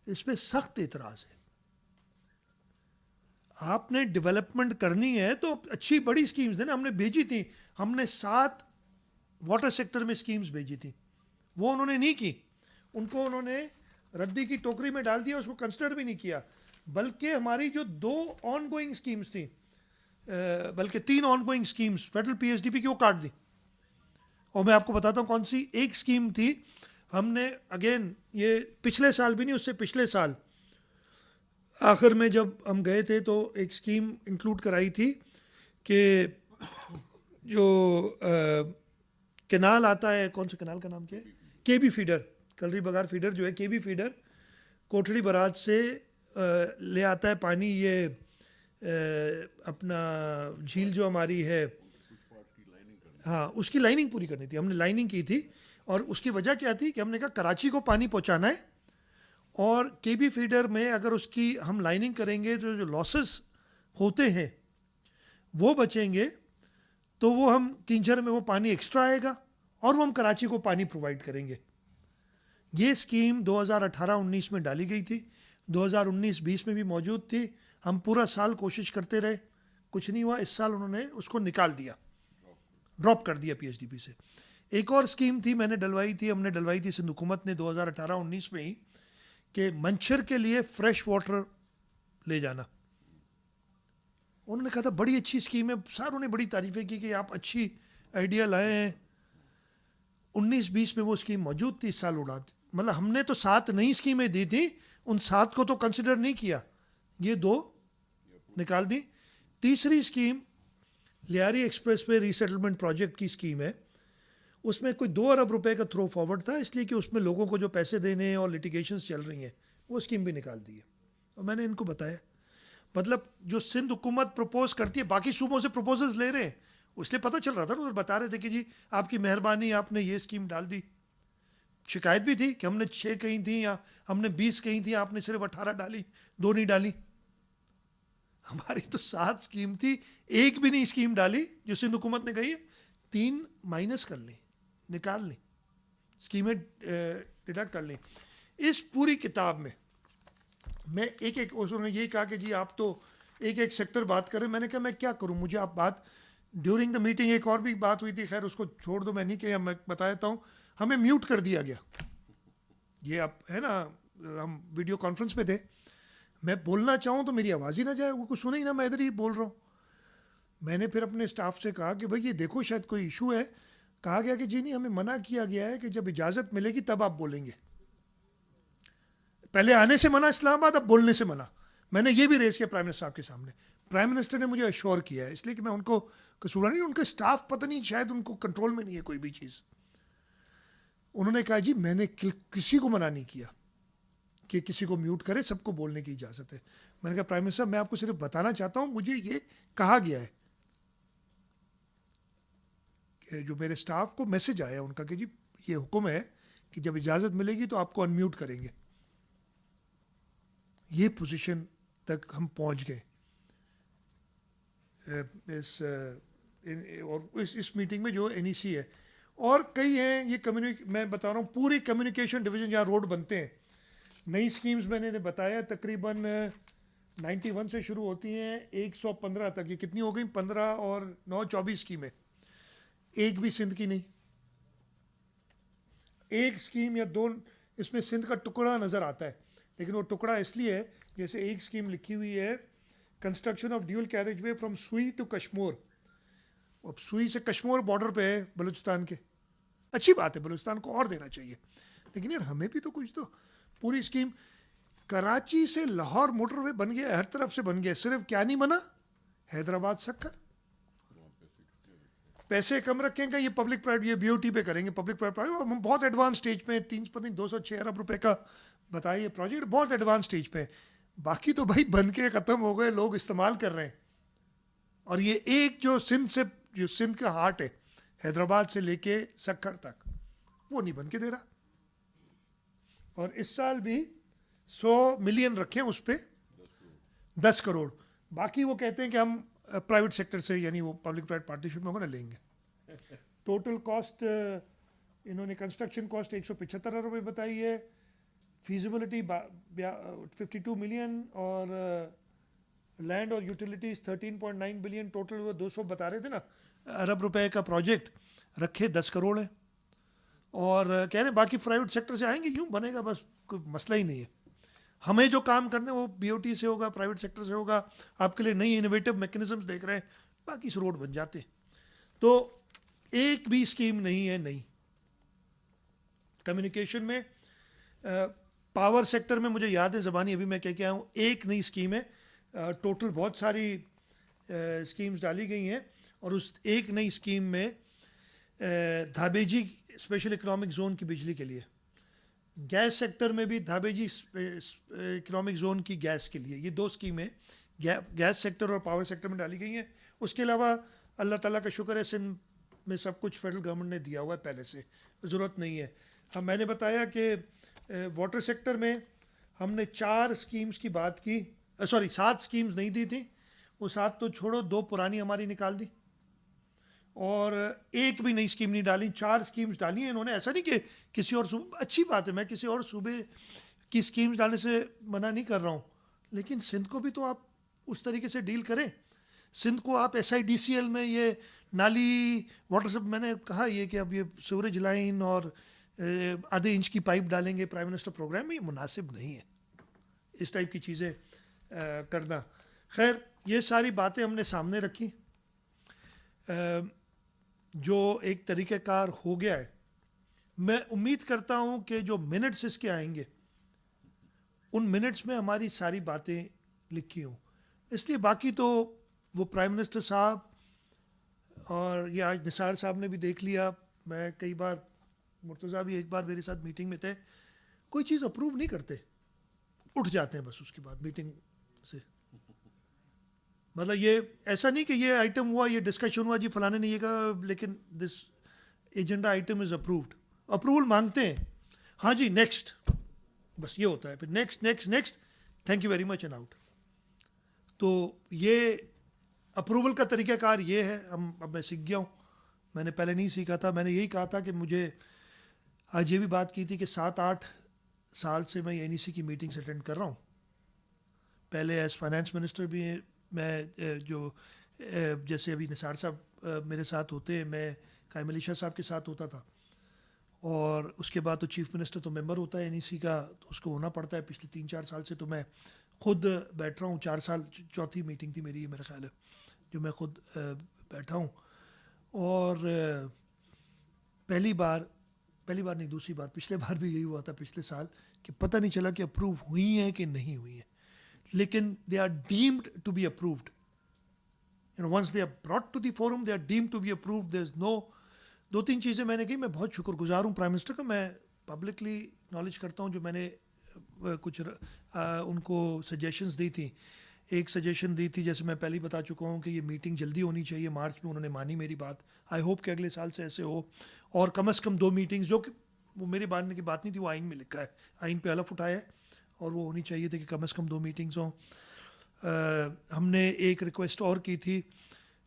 इस पे सख्त इतराज है। आपने डेवलपमेंट करनी है तो अच्छी बड़ी स्कीम्स देना। हमने भेजी थी, हमने 7 वाटर सेक्टर में स्कीम्स भेजी थी, वो उन्होंने नहीं की, उनको उन्होंने रद्दी की टोकरी में डाल दिया, उसको कंसिडर भी नहीं किया। बल्कि हमारी जो 2 ऑन गोइंग स्कीम्स थी, बल्कि 3 on going schemes federal PHDP की, वो काट दी। और मैं आपको बताता हूँ कौन सी एक स्कीम थी। हमने अगेन ये पिछले साल भी नहीं, उससे पिछले साल आखिर में जब हम गए थे तो एक स्कीम इंक्लूड कराई थी कि जो कैनाल आता है, कौन से कैनाल का नाम क्या है, केबी फीडर, कलरी बगार फीडर जो है, केबी फीडर कोठड़ी बराज से ले आता है पानी, ये अपना झील जो हमारी है, हाँ उसकी लाइनिंग पूरी करनी थी, हमने लाइनिंग की थी। और उसकी वजह क्या थी कि हमने कहा कराची को पानी पहुंचाना है, और केबी फीडर में अगर उसकी हम लाइनिंग करेंगे तो जो लॉसेस होते हैं वो बचेंगे, तो वो हम किंजर में वो पानी एक्स्ट्रा आएगा और वो हम कराची को पानी प्रोवाइड करेंगे। ये स्कीम 2018-19 में डाली गई थी, 2019-20 में भी मौजूद थी। हम पूरा साल कोशिश करते रहे, कुछ नहीं हुआ। इस साल उन्होंने उसको निकाल दिया, ड्रॉप कर दिया पीएचडीपी से। एक और स्कीम थी मैंने डलवाई थी, हमने डलवाई थी सिंध हुकूमत ने 2018-19 में ही, कि मंछर के लिए फ्रेश वाटर ले जाना। उन्होंने कहा था बड़ी अच्छी स्कीम है, सारों ने बड़ी तारीफें की कि आप अच्छी आइडिया लाए हैं। 19-20 में वो स्कीम मौजूद थी, इस साल उड़ा दी। मतलब हमने तो 7 नई स्कीमें दी थी, उन 7 को तो कंसिडर नहीं किया, ये 2 निकाल दी। तीसरी scheme Lyari express way resettlement project की स्कीम है, उसमें कोई 2 अरब रुपए का थ्रो फॉरवर्ड था, इसलिए कि उसमें लोगों को जो पैसे देने हैं और लिटिगेशंस चल रही हैं, वो स्कीम भी निकाल दी है। और मैंने इनको बताया, मतलब जो सिंध हुकूमत प्रपोज करती है, बाकी सूबों से प्रपोजल्स ले रहे हैं, इसलिए पता चल रहा था ना, उधर बता रहे थे कि जी आपकी मेहरबानी, आपने ये स्कीम डाल दी। शिकायत भी थी कि हमने 6 कही थी या हमने 20 कही थी, आपने सिर्फ 18 डाली, 2 नहीं डाली। हमारी तो 7 स्कीम थी, एक भी नहीं स्कीम डाली जो सिंध हुकूमत ने कही है। 3 माइनस कर ली, निकाल ली, स्कीमें डिडक्ट कर ली। इस पूरी किताब में मैं एक एक, उन्होंने यही कहा कि जी आप तो एक एक सेक्टर बात करें। मैंने कहा मैं क्या करूं, मुझे आप बात, ड्यूरिंग द मीटिंग एक और भी बात हुई थी, खैर उसको छोड़ दो, मैं नहीं किया, मैं बता देता हूँ। हमें म्यूट कर दिया गया, ये आप है ना, हम वीडियो कॉन्फ्रेंस पे थे, मैं बोलना चाहूँ तो मेरी आवाज़ ही ना जाए, वो कुछ सुने ही ना, मैं इधर ही बोल रहा हूँ। मैंने फिर अपने स्टाफ से कहा कि भाई ये देखो शायद कोई इशू है। कहा गया कि जी नहीं, हमें मना किया गया है कि जब इजाज़त मिलेगी तब आप बोलेंगे, पहले आने से मना इस्लामाबाद, अब बोलने से मना। मैंने ये भी रेस किया प्राइम मिनिस्टर साहब के सामने, प्राइम मिनिस्टर ने मुझे अश्योर किया है, इसलिए कि मैं उनको कसूर नहीं, उनका स्टाफ पता नहीं शायद उनको कंट्रोल में नहीं है कोई भी चीज़। उन्होंने कहा जी मैंने किसी को मना नहीं किया कि किसी को म्यूट करे, सबको बोलने की इजाज़त है। मैंने कहा प्राइम मिनिस्टर मैं आपको सिर्फ बताना चाहता हूँ, मुझे ये कहा गया है कि जो मेरे स्टाफ को मैसेज आया उनका कि जी ये हुक्म है कि जब इजाज़त मिलेगी तो आपको अनम्यूट करेंगे। ये पोजीशन तक हम पहुंच गए और इस मीटिंग में जो एनईसी है और कई हैं, ये मैं बता रहा हूँ पूरी कम्युनिकेशन डिवीज़न जहाँ रोड बनते हैं। नई स्कीम्स मैंने बताया तकरीबन 91 से शुरू होती हैं 115 तक, ये कितनी हो गई, 15 और 9 24 स्कीमें, एक भी सिंध की नहीं। एक स्कीम या 2 इसमें सिंध का टुकड़ा नज़र आता है, लेकिन वो टुकड़ा इसलिए है, जैसे एक स्कीम लिखी हुई है construction of dual carriage way from सुई टू कश्मीर। अब सुई से कश्मीर बॉर्डर पे है बलूचिस्तान के, अच्छी बात है, बलूचिस्तान को और देना चाहिए, लेकिन यार हमें भी तो कुछ दो। पूरी स्कीम, कराची से लाहौर मोटरवे बन गया, हर तरफ से बन गया, सिर्फ क्या नहीं बना, हैदराबाद सक्कर। पैसे कम रखेंगे, ये पब्लिक प्राइवेट, ये बीओटी पे करेंगे, पब्लिक प्राइवेट, हम बहुत एडवांस स्टेज पे, 206 अरब रुपए का बताइए प्रोजेक्ट, बहुत एडवांस स्टेज पे। बाकी तो भाई बन के ख़त्म हो गए, लोग इस्तेमाल कर रहे हैं। और ये एक जो सिंध का हार्ट है, हैदराबाद से लेके सक्कर तक, वो नहीं बन के दे रहा। और इस साल भी 100 मिलियन रखें उस पर, 10 करोड़। बाकी वो कहते हैं कि हम प्राइवेट सेक्टर से, यानी वो पब्लिक प्राइवेट पार्टनरशिप में होगा ना, लेंगे। टोटल कॉस्ट इन्होंने कंस्ट्रक्शन कॉस्ट 175 अरब रुपये बताई है, फीजिबिलिटी 52 मिलियन, और लैंड और यूटिलिटीज 13.9 बिलियन, टोटल वो 200 बता रहे थे ना अरब रुपए का प्रोजेक्ट, रखे 10 करोड़ है। और कह रहे बाकी प्राइवेट सेक्टर से आएंगे, यूँ बनेगा, बस कोई मसला ही नहीं है। हमें जो काम करना है वो बीओटी से होगा, प्राइवेट सेक्टर से होगा। आपके लिए नई इनोवेटिव मैकेनिज्म्स देख रहे हैं, बाकी से रोड बन जाते। तो एक भी स्कीम नहीं है नई। कम्युनिकेशन में, पावर सेक्टर में मुझे याद है ज़बानी अभी मैं कह के आया हूँ, एक नई स्कीम है। टोटल बहुत सारी स्कीम्स डाली गई हैं, और उस एक नई स्कीम में धाबेजी स्पेशल इकोनॉमिक जोन की बिजली के लिए, गैस सेक्टर में भी धाबेजी इकोनॉमिक जोन की गैस के लिए, ये 2 स्कीमें गैस सेक्टर और पावर सेक्टर में डाली गई हैं। उसके अलावा अल्लाह ताला का शुक्र है, सिंध में सब कुछ फेडरल गवर्नमेंट ने दिया हुआ है पहले से, ज़रूरत नहीं है। हम, मैंने बताया कि वाटर सेक्टर में हमने 4 स्कीम्स की बात की, 7 स्कीम्स नहीं दी थी, वो 7 तो छोड़ो, 2 पुरानी हमारी निकाल दी, और एक भी नई स्कीम नहीं डाली। 4 स्कीम्स डाली हैं इन्होंने। ऐसा नहीं कि किसी और सूबे, अच्छी बात है, मैं किसी और सूबे की स्कीम्स डालने से मना नहीं कर रहा हूँ, लेकिन सिंध को भी तो आप उस तरीके से डील करें। सिंध को आप SIDCL में ये नाली वाटर सब, मैंने कहा ये कि अब ये सीवरेज लाइन और आधे इंच की पाइप डालेंगे प्राइम मिनिस्टर प्रोग्राम में, ये मुनासिब नहीं है इस टाइप की चीज़ें करना। खैर, ये सारी बातें हमने सामने रखी। जो एक तरीक़ेकार हो गया है, मैं उम्मीद करता हूँ कि जो मिनट्स इसके आएंगे, उन मिनट्स में हमारी सारी बातें लिखी हों। इसलिए बाकी तो वो प्राइम मिनिस्टर साहब, और ये आज निसार साहब ने भी देख लिया, मैं कई बार, मुर्तज़ा भी एक बार मेरे साथ मीटिंग में थे, कोई चीज़ अप्रूव नहीं करते, उठ जाते हैं बस उसके बाद मीटिंग से। मतलब ये ऐसा नहीं कि ये आइटम हुआ, ये डिस्कशन हुआ, जी फलाने ने ये कहा, लेकिन this agenda item is approved, approval मांगते हैं, हाँ जी नेक्स्ट, बस ये होता है। फिर next next next, thank you very much and out. तो ये अप्रूवल का तरीक़ाकार ये है। अब मैं सीख गया हूँ, मैंने पहले नहीं सीखा था। मैंने यही कहा था कि मुझे, आज ये भी बात की थी कि 7-8 साल से मैं NEC की मीटिंग्स अटेंड कर रहा हूँ। पहले एज फाइनेंस मिनिस्टर भी मैं जो जैसे अभी निसार साहब मेरे साथ होते हैं, मैं कायम अली शाह साहब के साथ होता था, और उसके बाद तो चीफ मिनिस्टर तो मेंबर होता है NEC का, तो उसको होना पड़ता है। पिछले 3-4 साल से तो मैं खुद बैठ रहा हूँ, 4 साल, चौथी मीटिंग थी मेरी ये, मेरा ख्याल है, जो मैं खुद बैठा हूँ। और पहली बार नहीं, दूसरी बार, पिछले बार भी यही हुआ था पिछले साल, कि पता नहीं चला कि अप्रूव हुई हैं कि नहीं हुई हैं, लेकिन they are deemed to be approved. You know, once they are brought to the forum, they are deemed to be approved. There is no, 2-3 चीज़ें मैंने की। मैं बहुत शुक्रगुजार हूँ प्राइम मिनिस्टर का, मैं पब्लिकली नॉलेज करता हूँ, जो मैंने कुछ उनको सजेशंस दी थी। एक सजेशन दी थी, जैसे मैं पहले ही बता चुका हूँ, कि ये मीटिंग जल्दी होनी चाहिए मार्च में, उन्होंने मानी मेरी बात। आई होप कि अगले साल से ऐसे हो, और कम से कम 2 मीटिंग्स, जो कि वो मेरे मानने की बात नहीं थी, वो आइन में लिखा है, आइन पे हलफ उठाया है, और वो होनी चाहिए थी कि कम से कम 2 मीटिंग्स हों। हमने एक रिक्वेस्ट और की थी,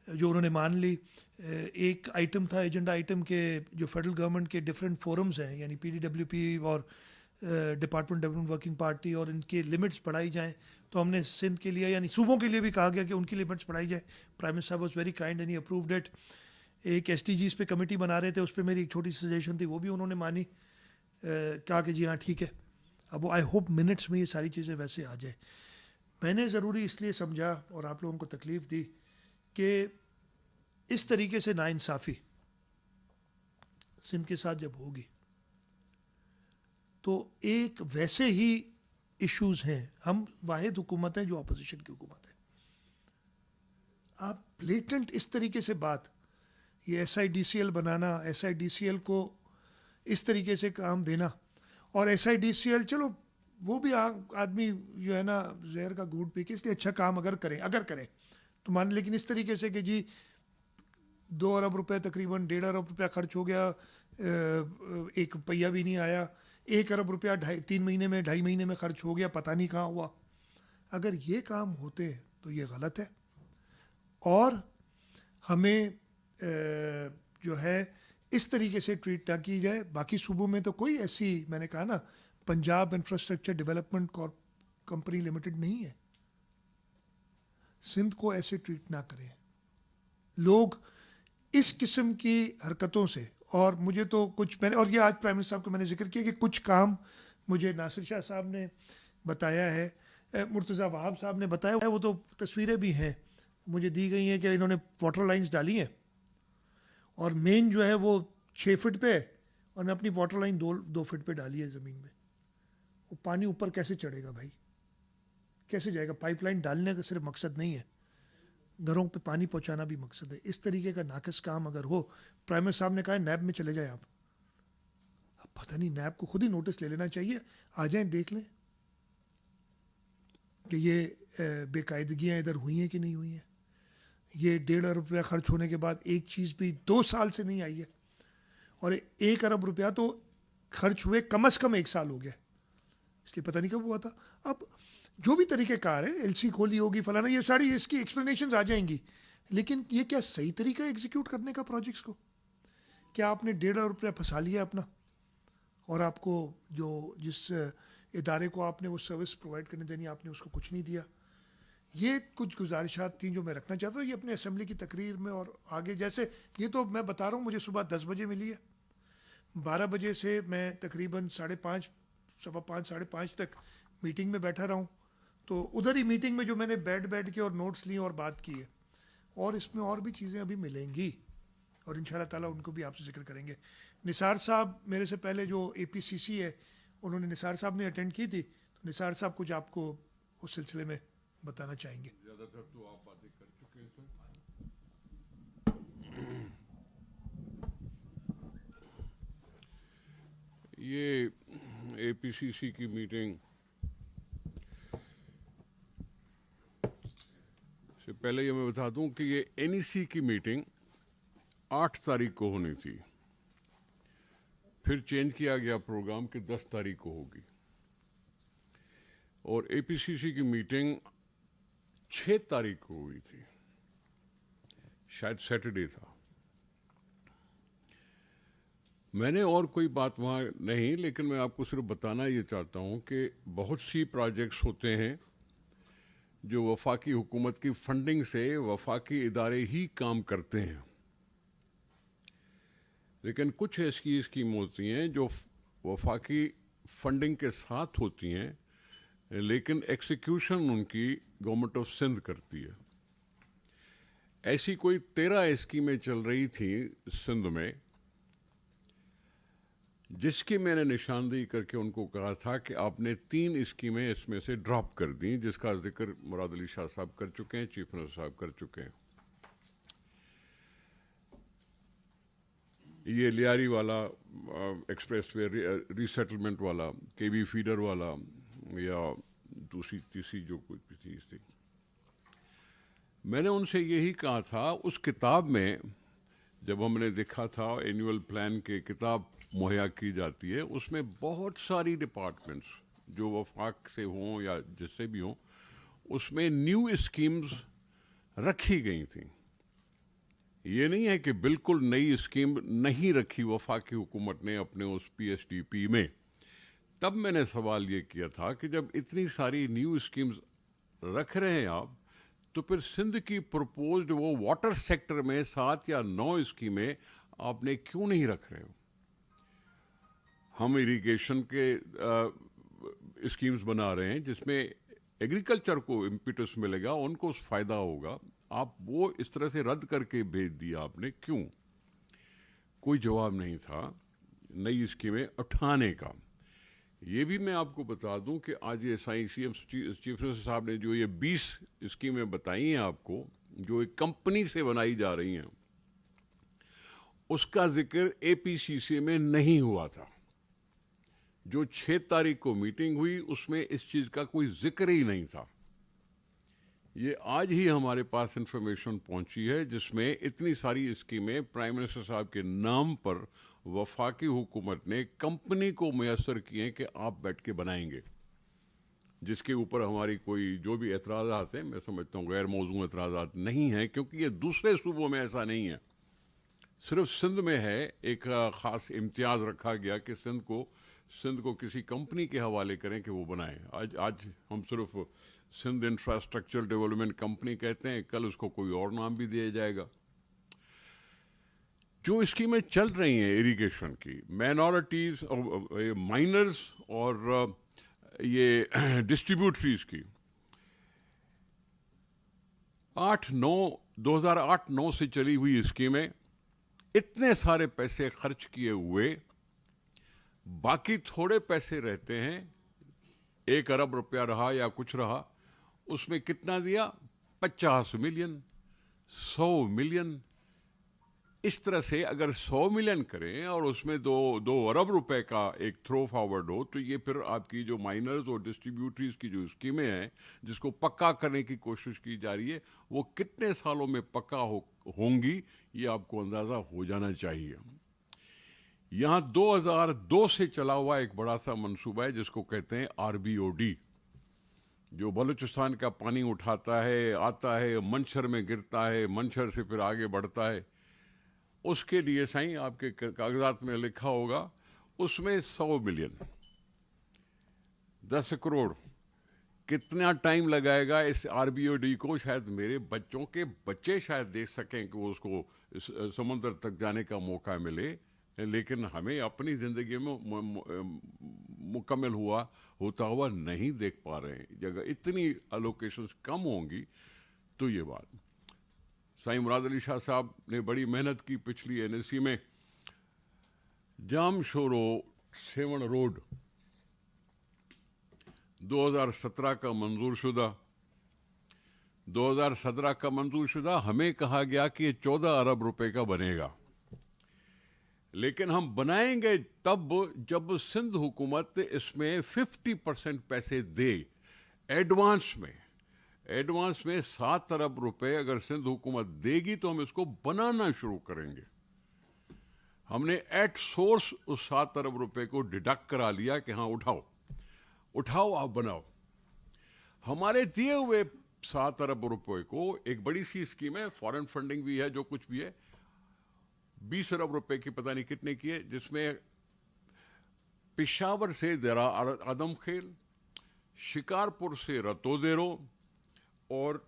जो उन्होंने मान ली। एक आइटम था, एजेंडा आइटम के, जो फेडरल गवर्नमेंट के डिफरेंट फोरम्स हैं, यानी PDWP और डिपार्टमेंट डेवलपमेंट वर्किंग पार्टी, और इनके लिमिट्स बढ़ाई जाएँ। तो हमने सिंध के लिए, यानी सूबों के लिए भी कहा गया कि उनकी लिमिट्स बढ़ाई जाए। Prime minister was very kind and he approved it. एक SDGs पे कमेटी बना रहे थे, उस पर मेरी एक छोटी सजेशन थी, वो भी उन्होंने मानी, कहा कि जी हाँ ठीक है। अब वो आई होप मिनट्स में ये सारी चीज़ें वैसे आ जाए। मैंने ज़रूरी इसलिए समझा और आप लोगों को तकलीफ़ दी कि इस तरीके से नाइंसाफ़ी सिंध के साथ जब होगी तो एक वैसे ही इश्यूज हैं। हम वाहिद हुकूमत है जो अपोजिशन की हुकूमत है। आप ब्लेटेंट इस तरीके से बात, ये SIDCL बनाना, SIDCL को इस तरीके से काम देना, और SIDCL चलो वो भी आदमी जो है ना जहर का घूंट पी के, इसलिए अच्छा काम अगर करें तो मान, लेकिन इस तरीके से कि जी 2 अरब रुपए तकरीबन 1.5 अरब रुपया खर्च हो गया, 1 पैया भी नहीं आया, 1 अरब रुपया 3 महीने में 2.5 महीने में खर्च हो गया, पता नहीं कहाँ हुआ। अगर ये काम होते हैं तो ये गलत है। और हमें जो है इस तरीके से ट्रीट ना की जाए। बाकी सूबों में तो कोई ऐसी, मैंने कहा ना, Punjab infrastructure development company limited नहीं है। सिंध को ऐसे ट्रीट ना करें लोग इस किस्म की हरकतों से। और मुझे तो कुछ, मैंने, और ये आज प्राइम मिनिस्टर साहब को मैंने जिक्र किया कि कुछ काम मुझे नासिर शाह साहब ने बताया है, मुर्तज़ा वहाब साहब ने बताया है, वो तो तस्वीरें भी हैं मुझे दी गई हैं कि इन्होंने वाटर लाइंस डाली हैं और मेन जो है वो 6 फीट पे है और अपनी वाटर लाइन 2 फीट पे डाली है ज़मीन में। वो पानी ऊपर कैसे चढ़ेगा भाई, कैसे जाएगा? पाइपलाइन डालने का सिर्फ मकसद नहीं है, घरों पे पानी पहुंचाना भी मकसद है। इस तरीके का नाकस काम अगर हो, प्राइम मिनिस्टर साहब ने कहा नैब में चले जाए आप, अब पता नहीं, नैब को खुद ही नोटिस ले लेना चाहिए, आ जाएं देख लें कि ये बेकायदगियाँ इधर हुई हैं कि नहीं हुई हैं। ये 1.5 अरब रुपया खर्च होने के बाद एक चीज़ भी 2 साल से नहीं आई है, और 1 अरब रुपया तो खर्च हुए कम से कम 1 साल हो गया, इसलिए पता नहीं कब हुआ था। अब जो भी तरीक़ेकार है, LC खोली होगी फलाना, ये सारी इसकी एक्सप्लेनेशंस आ जाएंगी, लेकिन ये क्या सही तरीका है एग्जीक्यूट करने का प्रोजेक्ट्स को? क्या आपने 1.5 अरब रुपया फंसा लिया अपना, और आपको जो जिस इदारे को आपने वो सर्विस प्रोवाइड करने देनी, आपने उसको कुछ नहीं दिया। ये कुछ गुजारिशात थी जो मैं रखना चाहता हूँ। ये अपने असेंबली की तकरीर में और आगे, जैसे ये तो मैं बता रहा हूँ, मुझे सुबह 10 बजे मिली है, 12 बजे से मैं तकरीबन 5:30, 5:15, 5:30 तक मीटिंग में बैठा रहा हूँ। तो उधर ही मीटिंग में जो मैंने बैठ के और नोट्स लिए और बात की है, और इसमें और भी चीज़ें अभी मिलेंगी और इंशाल्लाह ताला उनको भी आपसे जिक्र करेंगे। निसार साहब मेरे से पहले जो APCC है, उन्होंने, निसार साहब ने अटेंड की थी, तो निसार साहब कुछ आपको उस सिलसिले में बताना चाहेंगे। ज़्यादातर तो आप बातें कर चुके हैं सर। ये APCC की मीटिंग से पहले ये मैं बता दूं कि ये NEC की मीटिंग 8 तारीख को होनी थी, फिर चेंज किया गया प्रोग्राम कि 10 तारीख को होगी, और APCC की मीटिंग 6 तारीख को हुई थी, शायद सैटरडे था। मैंने और कोई बात वहाँ नहीं, लेकिन मैं आपको सिर्फ बताना ये चाहता हूँ कि बहुत सी प्रोजेक्ट्स होते हैं जो वफाकी हुकूमत की फंडिंग से वफाकी इदारे ही काम करते हैं, लेकिन कुछ ऐसी स्कीम होती हैं जो वफाकी फंडिंग के साथ होती हैं, लेकिन एक्सिक्यूशन उनकी गवर्नमेंट ऑफ सिंध करती है। ऐसी कोई 13 स्कीमें चल रही थी सिंध में, जिसकी मैंने निशानदेही करके उनको कहा था कि आपने 3 स्कीमें इसमें से ड्रॉप कर दी, जिसका जिक्र मुराद अली शाह साहब कर चुके हैं, चीफ मिनिस्टर साहब कर चुके हैं। ये लियारी वाला एक्सप्रेस वे रीसेटलमेंट वाला, KB फीडर वाला, या दूसरी तीसरी जो कोई चीज़ थी। मैंने उनसे यही कहा था, उस किताब में जब हमने देखा था एनुअल प्लान के किताब मुहैया की जाती है, उसमें बहुत सारी डिपार्टमेंट्स जो वफाक से हों या जिससे भी हों, उसमें न्यू स्कीम्स रखी गई थी। ये नहीं है कि बिल्कुल नई स्कीम नहीं रखी वफाकी हुकूमत ने अपने उस PSDP में। तब मैंने सवाल ये किया था कि जब इतनी सारी न्यू स्कीम्स रख रहे हैं आप, तो फिर सिंध की प्रपोज्ड वो वाटर सेक्टर में 7 या 9 स्कीमें आपने क्यों नहीं रख रहे हो? हम इरिगेशन के स्कीम्स बना रहे हैं जिसमें एग्रीकल्चर को इम्पिटस मिलेगा, उनको फ़ायदा होगा, आप वो इस तरह से रद्द करके भेज दिया आपने, क्यों? कोई जवाब नहीं था नई स्कीमें उठाने का। ये भी मैं आपको बता दूं कि आज ये सीएम चीफ मिनिस्टर साहब ने जो ये 20 स्कीमें बताई हैं आपको, जो एक कंपनी से बनाई जा रही हैं, उसका जिक्र एपीसीसी में नहीं हुआ था। जो 6 तारीख को मीटिंग हुई उसमें इस चीज़ का कोई जिक्र ही नहीं था। ये आज ही हमारे पास इंफॉर्मेशन पहुंची है जिसमें इतनी सारी स्कीमें प्राइम मिनिस्टर साहब के नाम पर वफाकी हुकूमत ने कंपनी को मुयस्सर किए कि आप बैठ के बनाएंगे, जिसके ऊपर हमारी कोई जो भी एतराज़ात हैं, मैं समझता हूँ गैर मौजूद एतराज़ात नहीं हैं, क्योंकि ये दूसरे सूबों में ऐसा नहीं है। सिर्फ सिंध में है एक ख़ास इम्तियाज़ रखा गया कि सिंध को किसी कंपनी के हवाले करें कि वो बनाए। आज हम सिर्फ सिंध इंफ्रास्ट्रक्चर डेवलपमेंट कंपनी कहते हैं, कल उसको कोई और नाम भी दिया जाएगा। जो स्कीमें चल रही हैं इरिगेशन की, माइनॉरिटीज और माइनर्स और ये डिस्ट्रीब्यूटरीज की, 2008-9 से चली हुई स्कीमें, इतने सारे पैसे खर्च किए हुए बाकी थोड़े पैसे रहते हैं। 1 अरब रुपया रहा या कुछ रहा, उसमें कितना दिया? 50 मिलियन, 100 मिलियन। इस तरह से अगर 100 मिलियन करें और उसमें 2 अरब रुपए का एक थ्रो फॉरवर्ड हो, तो ये फिर आपकी जो माइनर्स और डिस्ट्रीब्यूटरीज की जो स्कीमें हैं जिसको पक्का करने की कोशिश की जा रही है, वो कितने सालों में पक्का होंगी ये आपको अंदाज़ा हो जाना चाहिए। यहाँ 2002 से चला हुआ एक बड़ा सा मंसूबा है जिसको कहते हैं आरबीओडी, जो बलूचिस्तान का पानी उठाता है, आता है, मंशर में गिरता है, मंशर से फिर आगे बढ़ता है। उसके लिए साईं आपके कागजात में लिखा होगा, उसमें 100 मिलियन, 10 करोड़। कितना टाइम लगाएगा इस आरबीओडी को? शायद मेरे बच्चों के बच्चे शायद देख सकें कि वो उसको समुद्र तक जाने का मौका मिले, लेकिन हमें अपनी ज़िंदगी में मुकम्मल होता हुआ नहीं देख पा रहे हैं। जगह इतनी अलोकेशंस कम होंगी तो ये बात। साईं मुराद अली शाह साहब ने बड़ी मेहनत की पिछली एनएसी में। जामशोरो सेवन रोड 2017 का मंजूर शुदा, 2017 का मंजूर शुदा। हमें कहा गया कि ये 14 अरब रुपए का बनेगा, लेकिन हम बनाएंगे तब जब सिंध हुकूमत इसमें 50% पैसे दे एडवांस में। 7 अरब रुपए अगर सिंध हुकूमत देगी तो हम इसको बनाना शुरू करेंगे। हमने एट सोर्स उस 7 अरब रुपए को डिडक्ट करा लिया कि हाँ उठाओ आप बनाओ। हमारे दिए हुए 7 अरब रुपए को एक बड़ी सी स्कीम है, फॉरेन फंडिंग भी है, जो कुछ भी है, 20 अरब रुपए की पता नहीं कितने की है, जिसमें पेशावर से देरा आदम खेल, शिकारपुर से रतोदेरो और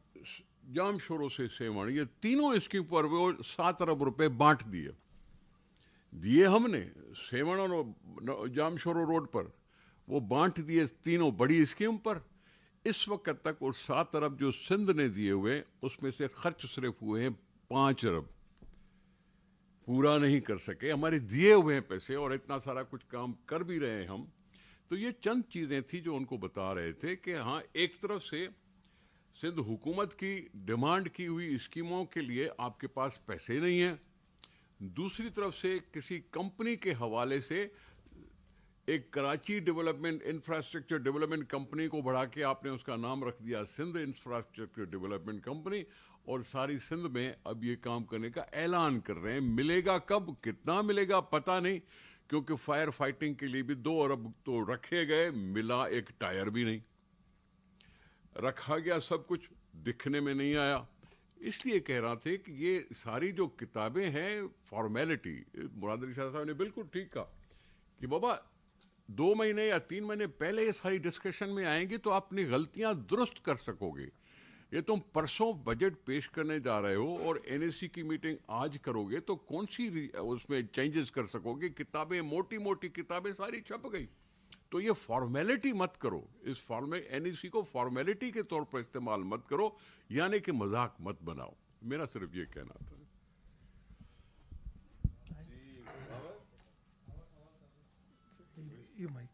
जामशोरो से सेवण, ये तीनों स्कीम पर वो 7 अरब रुपए बांट दिए हमने। सेवण और जामशोरो रोड पर वो बांट दिए तीनों बड़ी स्कीम पर। इस वक्त तक वो 7 अरब जो सिंध ने दिए हुए, उसमें से खर्च सिर्फ हुए हैं 5 अरब, पूरा नहीं कर सके हमारे दिए हुए हैं पैसे, और इतना सारा कुछ काम कर भी रहे हैं हम। तो ये चंद चीज़ें थी जो उनको बता रहे थे कि हाँ, एक तरफ से सिंध हुकूमत की डिमांड की हुई स्कीमों के लिए आपके पास पैसे नहीं हैं, दूसरी तरफ से किसी कंपनी के हवाले से एक Karachi development infrastructure development company को बढ़ा के आपने उसका नाम रख दिया सिंध इंफ्रास्ट्रक्चर डेवलपमेंट कंपनी, और सारी सिंध में अब ये काम करने का ऐलान कर रहे हैं। मिलेगा कब, कितना मिलेगा पता नहीं, क्योंकि फायर फाइटिंग के लिए भी 2 अरब तो रखे गए, मिला एक टायर भी नहीं। रखा गया सब कुछ, दिखने में नहीं आया। इसलिए कह रहा थे कि ये सारी जो किताबें हैं फॉर्मेलिटी, मुराद अली शाह साहब ने बिल्कुल ठीक कहा कि बाबा 2 महीने या 3 महीने पहले ये सारी डिस्कशन में आएंगी तो अपनी गलतियां दुरुस्त कर सकोगे। ये तुम परसों बजट पेश करने जा रहे हो और एनएसी की मीटिंग आज करोगे तो कौन सी उसमें चेंजेस कर सकोगे? किताबें, मोटी मोटी किताबें सारी छप गई। तो ये फॉर्मेलिटी मत करो, इस एनएसी को फॉर्मेलिटी के तौर पर इस्तेमाल मत करो, यानी कि मजाक मत बनाओ। मेरा सिर्फ ये कहना था। ये माइक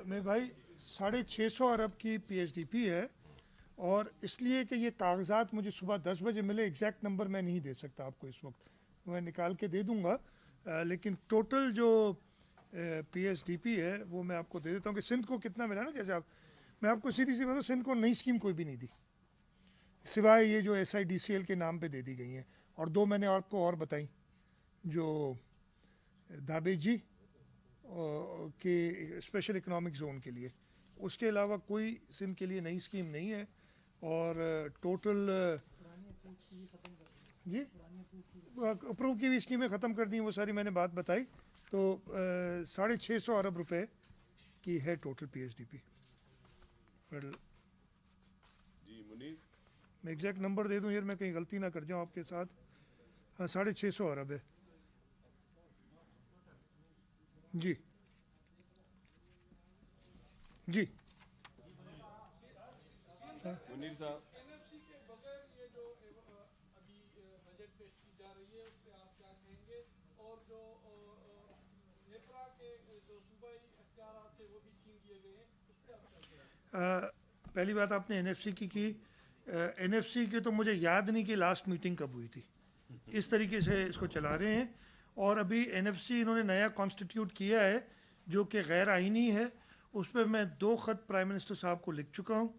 मैं भाई 650 अरब की PSDP है, और इसलिए कि ये कागजात मुझे सुबह 10 बजे मिले, एग्जैक्ट नंबर मैं नहीं दे सकता आपको इस वक्त, मैं निकाल के दे दूंगा, लेकिन टोटल जो PSDP है वो मैं आपको दे देता हूँ कि सिंध को कितना मिला ना। जैसे आप, मैं आपको सीधी सी बताऊँ, सिंध को नई स्कीम कोई भी नहीं दी, सिवाय ये जो SIDCL के नाम पे दे दी गई हैं, और 2 मैंने आपको और बताई, जो दाबे जी के स्पेशल इकोनॉमिक जोन के लिए। उसके अलावा कोई सिंध के लिए नई स्कीम नहीं है। और टोटल जी अप्रूव की हुई स्कीमें ख़त्म कर दी, वो सारी मैंने बात बताई। तो 650 अरब रुपए की है टोटल PSDP फेडरल। जी मुनीर, मैं एग्जैक्ट नंबर दे दूं यार, मैं कहीं गलती ना कर जाऊं आपके साथ। हाँ 650 अरब है जी जी। मुनीर साहब, एनएफसी के बगैर ये जो अभी बजट पेश की जा रही है उस पर आप क्या कहेंगे? और जो नेपरा के जो सूबाई अख्तियार थे वो भी छीन लिए गए हैं, उस पर आप क्या कहेंगे? पहली बात आपने NFC की NFC के तो मुझे याद नहीं कि लास्ट मीटिंग कब हुई थी। इस तरीके से इसको चला रहे हैं। और अभी NFC इन्होंने नया कॉन्स्टिट्यूट किया है जो कि गैर आइनी है। उस पर मैं 2 ख़त प्राइम मिनिस्टर साहब को लिख चुका हूँ,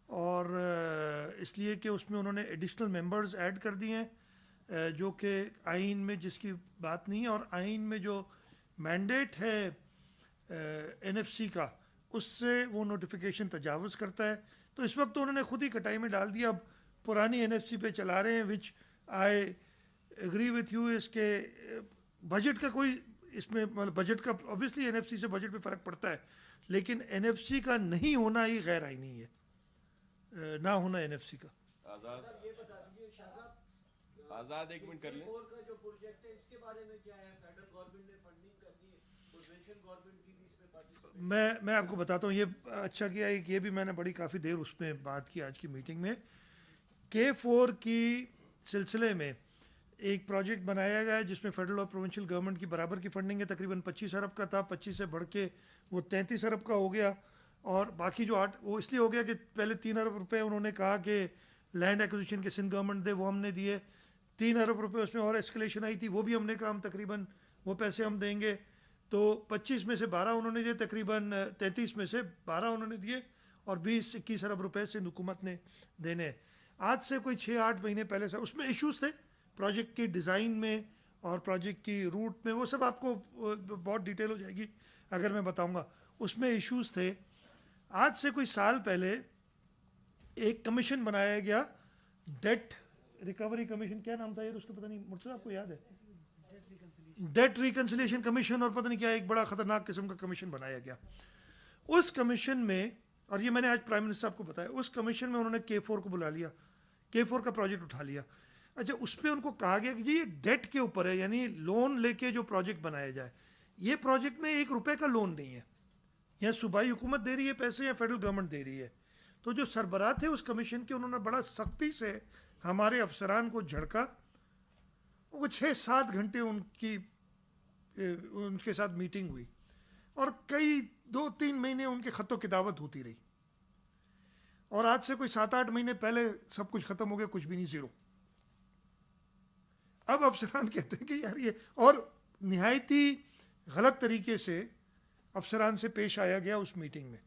और इसलिए कि उसमें उन्होंने एडिशनल मेंबर्स ऐड कर दिए हैं जो कि आइन में जिसकी बात नहीं है। और आइन में जो मैंडेट है NFC का, उससे वो नोटिफिकेशन तजावुज़ करता है। तो इस वक्त तो उन्होंने खुद ही कटाई में डाल दिया, अब पुरानी NFC पे चला रहे हैं, विच आई एग्री विथ यू। इसके बजट का कोई इसमें मतलब बजट का ऑब्वियसली NFC से बजट पे फ़र्क पड़ता है, लेकिन NFC का नहीं होना ही गैर आइनी है, ना होना NFC का। आज़ाद ये बता दीजिए शाहजाद, आज़ाद एक मिनट कर लें। K4 का जो प्रोजेक्ट है इसके बारे में क्या है? फेडरल गवर्नमेंट ने फंडिंग कर दी, प्रोविंशियल गवर्नमेंट की भी इस पे पार्टिसिपेट। मैं आपको बताता हूँ, ये अच्छा किया एक ये भी मैंने बड़ी काफ़ी देर उसमें बात की आज की मीटिंग में। K4 की सिलसिले में एक प्रोजेक्ट बनाया गया है जिसमें फेडरल और प्रोविंशियल गवर्नमेंट की बराबर की फंडिंग है। तकरीबन 25 अरब का था, 25 से बढ़ के वो 33 अरब का हो गया। और बाकी जो 8 वो इसलिए हो गया कि पहले 3 अरब रुपए उन्होंने कहा कि लैंड एक्विजिशन के सिंध गवर्नमेंट दे, वो हमने दिए। 3 अरब रुपए उसमें और एस्केलेशन आई थी, वो भी हमने कहा हम तकरीबन वो पैसे हम देंगे। तो 25 में से 12 उन्होंने दिए, तकरीबन 33 में से 12 उन्होंने दिए, और 20-21 अरब रुपए सिंध हुकूमत ने देने। आज से कोई 6-8 महीने पहले से उसमें इश्यूज़ थे प्रोजेक्ट की डिज़ाइन में और प्रोजेक्ट की रूट में, वो सब आपको बहुत डिटेल हो जाएगी अगर मैं बताऊंगा। उसमें इश्यूज़ थे। आज से कोई साल पहले एक कमीशन बनाया गया, डेट रिकवरी कमीशन, क्या नाम था यार उसका पता नहीं, मुर्तज़ा आपको याद है? डेट रिकन्सिलिएशन कमीशन, और पता नहीं क्या एक बड़ा ख़तरनाक किस्म का कमीशन बनाया गया। उस कमीशन में, और ये मैंने आज प्राइम मिनिस्टर साहब को बताया, उस कमीशन में उन्होंने K4 को बुला लिया, K4 का प्रोजेक्ट उठा लिया। अच्छा, उस पर उनको कहा गया कि जी ये डेट के ऊपर है, यानी लोन लेके जो प्रोजेक्ट बनाया जाए। ये प्रोजेक्ट में 1 रुपए का लोन नहीं है, या सूबाई हुकूमत दे रही है पैसे या फेडरल गवर्नमेंट दे रही है। तो जो सरबराह थे उस कमीशन के, उन्होंने बड़ा सख्ती से हमारे अफसरान को झड़का। वो 6-7 घंटे उनके साथ मीटिंग हुई, और कई 2-3 महीने उनके ख़तो किताबत होती रही। और आज से कोई 7-8 महीने पहले सब कुछ ख़त्म हो गया, कुछ भी नहीं, ज़ीरो। अब अफसरान कहते हैं कि यार ये, और निहायती गलत तरीके से अफसरान से पेश आया गया उस मीटिंग में।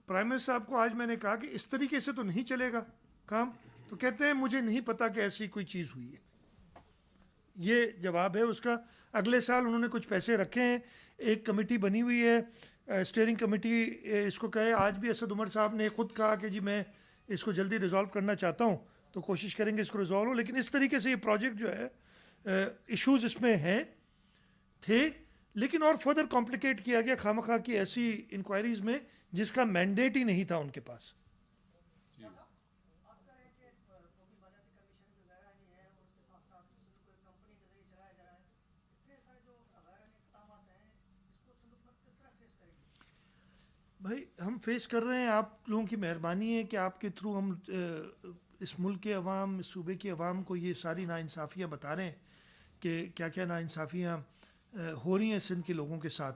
प्राइम मिनिस्टर साहब को आज मैंने कहा कि इस तरीके से तो नहीं चलेगा काम, तो कहते हैं मुझे नहीं पता कि ऐसी कोई चीज़ हुई है। ये जवाब है उसका। अगले साल उन्होंने कुछ पैसे रखे हैं, एक कमेटी बनी हुई है स्टीयरिंग कमेटी इसको कहे। आज भी असद उमर साहब ने खुद कहा कि जी मैं इसको जल्दी रिजॉल्व करना चाहता हूँ, तो कोशिश करेंगे इसको रिजॉल्व हो। लेकिन इस तरीके से ये प्रोजेक्ट जो है, इश्यूज इसमें हैं थे, लेकिन और फर्दर कॉम्प्लिकेट किया गया खामखा की ऐसी इंक्वायरीज में जिसका मैंडेट ही नहीं था उनके पास। भाई हम फेस कर रहे हैं, आप लोगों की मेहरबानी है कि आपके थ्रू हम इस मुल्क के अवाम, इस सूबे की अवाम को ये सारी नाइंसाफ़ियाँ बता रहे हैं कि क्या क्या नाइंसाफ़ियाँ हो रही हैं सिंध के लोगों के साथ।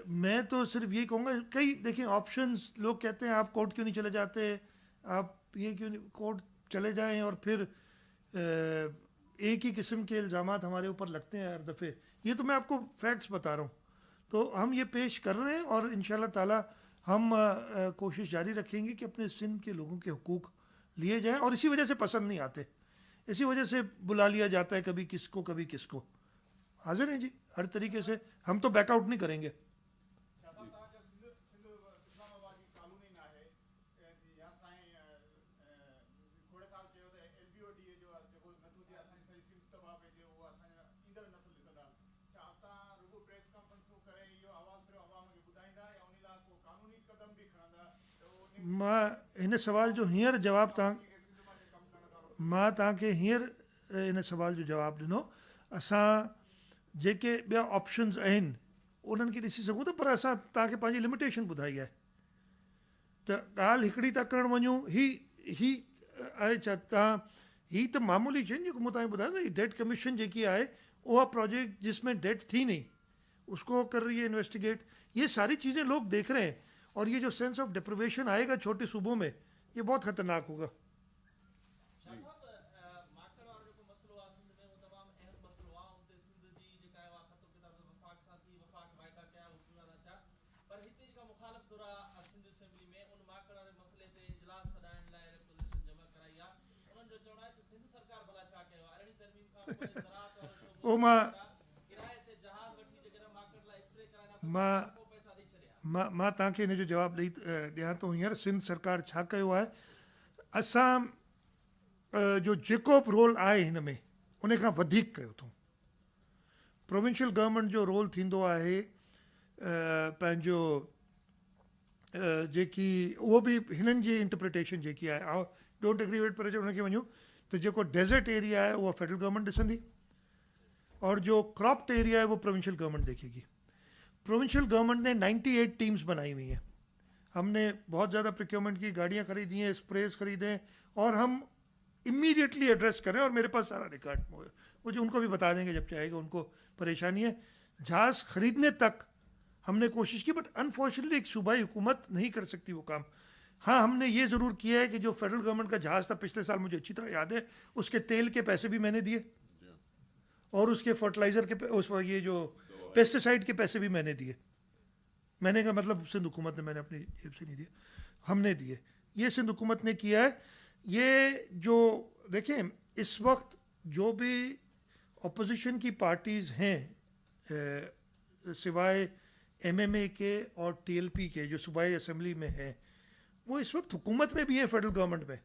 मैं तो सिर्फ ये कहूँगा, कई देखिए ऑप्शंस, लोग कहते हैं आप कोर्ट क्यों नहीं चले जाते, आप ये क्यों नहीं कोर्ट चले जाएं, और फिर एक ही किस्म के इल्ज़ामात हमारे ऊपर लगते हैं हर दफ़े। ये तो मैं आपको फैक्ट्स बता रहा हूँ, तो हम ये पेश कर रहे हैं और इंशाल्लाह ताला हम कोशिश जारी रखेंगे कि अपने सिंध के लोगों के हुकूक लिए जाएं, और इसी वजह से पसंद नहीं आते, इसी वजह से बुला लिया जाता है कभी किसको कभी किसको। हाजिर हैं जी, हर तरीके से हम तो बैकआउट नहीं करेंगे। मां हिन सवाल जो हींअर जवाब मां तव्हांखे हींअर इन सवाल जो जवाबु ॾिनो। असां जेके ॿिया ऑप्शन्स आहिनि उन्हनि खे ॾिसी सघूं था, पर असां तव्हांखे पंहिंजी लिमिटेशन ॿुधाई आहे। त ॻाल्हि हिकिड़ी था करणु वञूं, ही आहे छा तव्हां, ही त मामूली शइ जेको मूं तव्हांखे ॿुधायो न, डेट कमीशन जेकी आहे उहा प्रोजेक्ट जिसमें डेट थी नहीं उसको कर रही है इन्वेस्टिगेट। ये सारी चीज़ें लोग देख रहे हैं, और ये जो सेंस ऑफ डिप्रिवेशन आएगा छोटे सूबों में, ये बहुत ख़तरनाक होगा। ओ मां तव्हांखे हिन जो जवाबु ॾियां थो हींअर। सिंध सरकार छा कयो आहे, असां जो जेको बि रोल आहे हिन में उन खां वधीक कयो अथऊं। प्रोविंशियल गवर्नमेंट जो रोल थींदो आहे पंहिंजो जेकी उहो बि हिननि जी इंटरप्रिटेशन जेकी आहे, डोंट एग्री विद, पर उनखे वञूं त जेको डेजर्ट एरिया आहे उहा फेडरल गवर्नमेंट ॾिसंदी, और जो क्रॉप्ड एरिया है वो प्रोविंशियल गवर्नमेंट देखेगी। प्रोविंशियल गवर्नमेंट ने 98 टीम्स बनाई हुई हैं। हमने बहुत ज़्यादा प्रोक्योरमेंट की, गाड़ियाँ खरीदी हैं, स्प्रेस खरीदे, और हम इमीडिएटली एड्रेस करें, और मेरे पास सारा रिकॉर्ड वो जो उनको भी बता देंगे जब चाहेगा, उनको परेशानी है। जहाज़ खरीदने तक हमने कोशिश की, बट अनफॉर्चुनेटली एक सूबाई हुकूमत नहीं कर सकती वो काम। हाँ, हमने ये ज़रूर किया है कि जो फेडरल गवर्नमेंट का जहाज़ था पिछले साल, मुझे अच्छी तरह याद है, उसके तेल के पैसे भी मैंने दिए, और उसके फर्टिलाइज़र के उस ये जो पेस्टिसाइड के पैसे भी मैंने दिए। मैंने कहा मतलब सिंध हुकूमत ने, मैंने अपनी जेब से नहीं दिए, हमने दिए, ये सिंध हुकूमत ने किया है। ये जो देखें इस वक्त जो भी अपोजिशन की पार्टीज़ हैं सिवाय MMA के और TLP के जो सूबाई असम्बली में हैं, वो इस वक्त हुकूमत में भी है, फेडरल गवर्नमेंट में।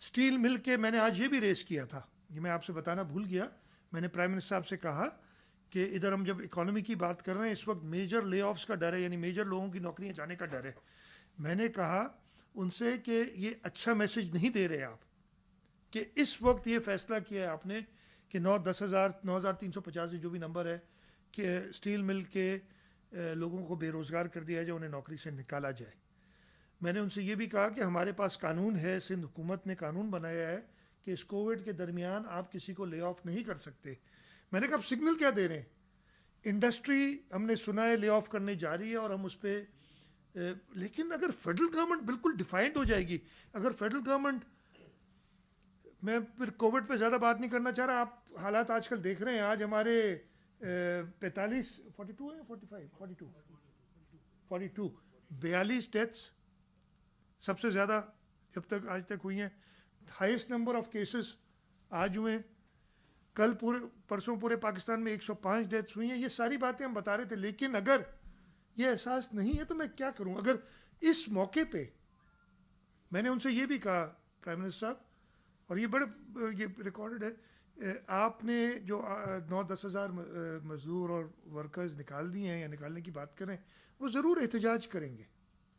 स्टील मिल के मैंने आज ये भी रेस किया था, ये मैं आपसे बताना भूल गया। मैंने प्राइम मिनिस्टर साहब से कहा कि इधर हम जब इकोनॉमी की बात कर रहे हैं, इस वक्त मेजर ले ऑफ्स का डर है, यानी मेजर लोगों की नौकरियां जाने का डर है। मैंने कहा उनसे कि ये अच्छा मैसेज नहीं दे रहे आप कि इस वक्त ये फैसला किया है आपने कि 9,350 जो भी नंबर है कि स्टील मिल के लोगों को बेरोज़गार कर दिया जाए, उन्हें नौकरी से निकाला जाए। मैंने उनसे ये भी कहा कि हमारे पास कानून है, सिंध हुकूमत ने कानून बनाया है कि इस कोविड के दरमियान आप किसी को ले ऑफ नहीं कर सकते। मैंने कहा आप सिग्नल क्या दे रहे हैं? इंडस्ट्री हमने सुना है ले ऑफ करने जा रही है, और हम उस पर लेकिन अगर फेडरल गवर्नमेंट बिल्कुल डिफाइंड हो जाएगी, अगर फेडरल गवर्नमेंट, मैं फिर कोविड पे ज़्यादा बात नहीं करना चाह रहा, आप हालात आजकल देख रहे हैं। आज हमारे 42 डेथ्स सबसे ज़्यादा जब तक आज तक हुई हैं। हाईएस्ट नंबर ऑफ केसेस आज हुए, कल परसों पूरे पाकिस्तान में 105 डेथ्स हुई हैं। ये सारी बातें हम बता रहे थे, लेकिन अगर ये एहसास नहीं है तो मैं क्या करूं? अगर इस मौके पे मैंने उनसे ये भी कहा, प्राइम मिनिस्टर साहब, और ये बड़े ये रिकॉर्डेड है, आपने जो 9-10 हज़ार मजदूर और वर्कर्स निकाल दिए हैं या निकालने की बात करें, वो ज़रूर एहतजाज करेंगे,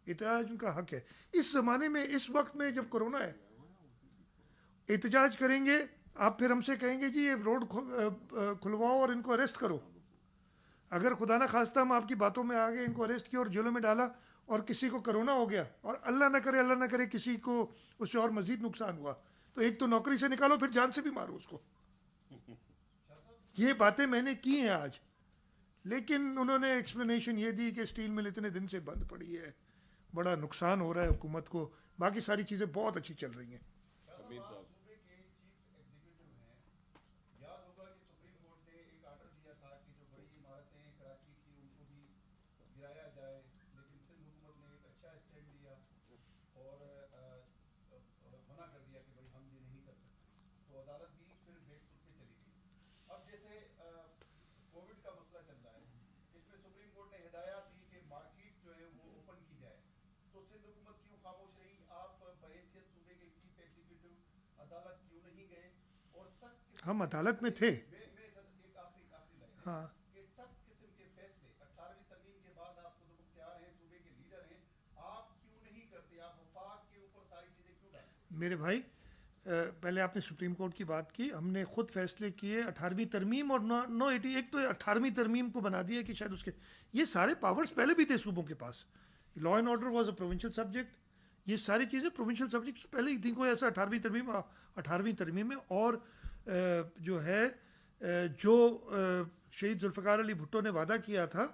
एहतजाज उनका हक है। इस ज़माने में, इस वक्त में जब कोरोना है, एहतजाज करेंगे, आप फिर हमसे कहेंगे जी ये रोड खुलवाओ और इनको अरेस्ट करो। अगर खुदा ना खास्ता हम आपकी बातों में आ गए, इनको अरेस्ट किया और जेलों में डाला और किसी को कोरोना हो गया और अल्लाह ना करे किसी को उससे और मजीद नुकसान हुआ, तो एक तो नौकरी से निकालो, फिर जान से भी मारो उसको। ये बातें मैंने की हैं आज, लेकिन उन्होंने एक्सप्लेनेशन ये दी कि स्टील मिल इतने दिन से बंद पड़ी है, बड़ा नुकसान हो रहा है हुकूमत को, बाकी सारी चीज़ें बहुत अच्छी चल रही हैं। अमीन साहब सूबे के चीफ एग्जीक्यूटिव हैं, याद होगा कि सुप्रीम कोर्ट ने एक आर्डर दिया था कि जो बड़ी इमारतें कराची की उनको भी गिराया जाए, लेकिन सिंध हुकूमत ने एक अच्छा स्टैंड लिया और मना कर दिया कि भाई हम ये नहीं कर सकते, तो अदालत भी फिर बेखुद पे चली गई। अब जैसे कोविड का मसला चल रहा है, इसमें सुप्रीम कोर्ट ने हिदायत दी कि मार्केट जो है वो ओपन की जाए, तो सिंध हुकूमत क्यों खामोश रही? आप बहैसियत सूबे के चीफ एग्जीक्यूटिव अदालत क्यों नहीं गए? और सख्त हम अदालत में थे। मैं सर एक आखिरी लाइन है हाँ, कि सख्त किस्म के फैसले 18वीं तरमीम के बाद आप खुद मुख्तियार हैं, सूबे के लीडर हैं, आप क्यों नहीं करते? आप वफाक के ऊपर सारी चीजें क्यों डालते? मेरे भाई, पहले आपने सुप्रीम कोर्ट की बात की, हमने खुद फैसले किए 18वीं तरमीम और 980, एक तो 18वीं तरमीम को बना दिया कि शायद उसके ये सारे पावर्स पहले भी थे सूबों के पास। Law and order was a provincial subject, ये सारी चीज़ें प्रोविंशियल सब्जेक्ट पहले ही थी। कोई ऐसा 18वीं तरमीम में और जो है जो शहीद जुल्फ़िकार अली भुट्टो ने वादा किया था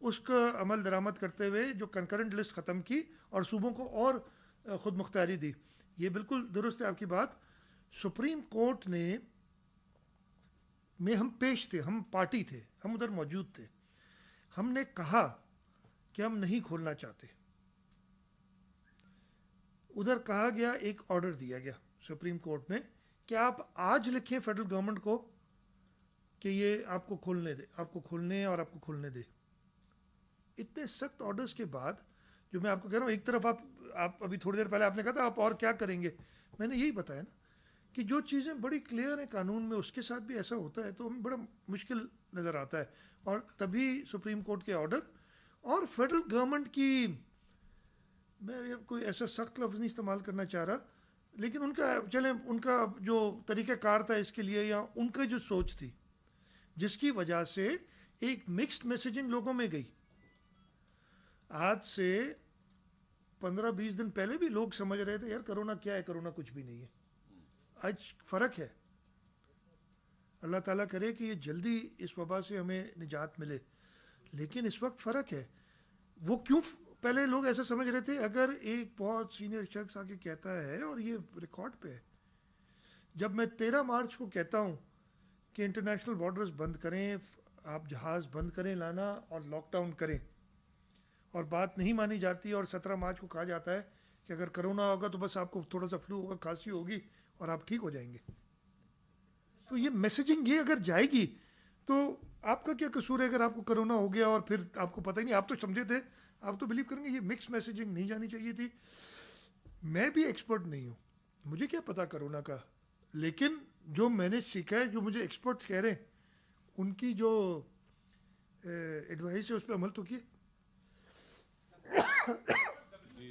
उसका अमल दरामद करते हुए जो कंकरेंट लिस्ट ख़त्म की और सूबों को और ख़ुद मुख्तारी दी, ये बिल्कुल दुरुस्त है आपकी बात। सुप्रीम कोर्ट ने में हम पेश थे, हम पार्टी थे, हम उधर मौजूद थे। हमने कहा कि हम नहीं खोलना चाहते। उधर कहा गया, एक ऑर्डर दिया गया सुप्रीम कोर्ट में कि आप आज लिखें फेडरल गवर्नमेंट को कि ये आपको खोलने दे, आपको खोलने और आपको खोलने दे। इतने सख्त ऑर्डर्स के बाद, जो मैं आपको कह रहा हूँ, एक तरफ आप अभी थोड़ी देर पहले आपने कहा था आप और क्या करेंगे, मैंने यही बताया ना कि जो चीज़ें बड़ी क्लियर हैं कानून में, उसके साथ भी ऐसा होता है तो हमें बड़ा मुश्किल नज़र आता है। और तभी सुप्रीम कोर्ट के ऑर्डर और फेडरल गवर्नमेंट की, मैं कोई ऐसा सख्त लफ्ज़ नहीं इस्तेमाल करना चाह रहा, लेकिन उनका जो तरीक़ाकार था इसके लिए, या उनका जो सोच थी, जिसकी वजह से एक मिक्स्ड मैसेजिंग लोगों में गई। आज से 15-20 दिन पहले भी लोग समझ रहे थे यार कोरोना क्या है, कोरोना कुछ भी नहीं है। आज फ़र्क है। अल्लाह ताला करे कि ये जल्दी इस वबा से हमें निजात मिले, लेकिन इस वक्त फ़र्क है। वो क्यों पहले लोग ऐसा समझ रहे थे, अगर एक बहुत सीनियर शख्स आके कहता है, और ये रिकॉर्ड पे है, जब मैं 13 मार्च को कहता हूँ कि इंटरनेशनल बॉर्डर्स बंद करें, आप जहाज़ बंद करें लाना और लॉकडाउन करें, और बात नहीं मानी जाती, और 17 मार्च को कहा जाता है कि अगर कोरोना होगा तो बस आपको थोड़ा सा फ्लू होगा, खांसी होगी और आप ठीक हो जाएंगे। तो ये मैसेजिंग ये अगर जाएगी तो आपका क्या कसूर है अगर आपको कोरोना हो गया और फिर आपको पता ही नहीं, आप तो समझे थे, आप तो बिलीव करेंगे। ये मिक्स मैसेजिंग नहीं जानी चाहिए थी। मैं भी एक्सपर्ट नहीं हूँ, मुझे क्या पता कोरोना का, लेकिन जो मैंने सीखा है, जो मुझे एक्सपर्ट्स कह रहे हैं, उनकी जो एडवाइस है उस पर अमल तो किए। जी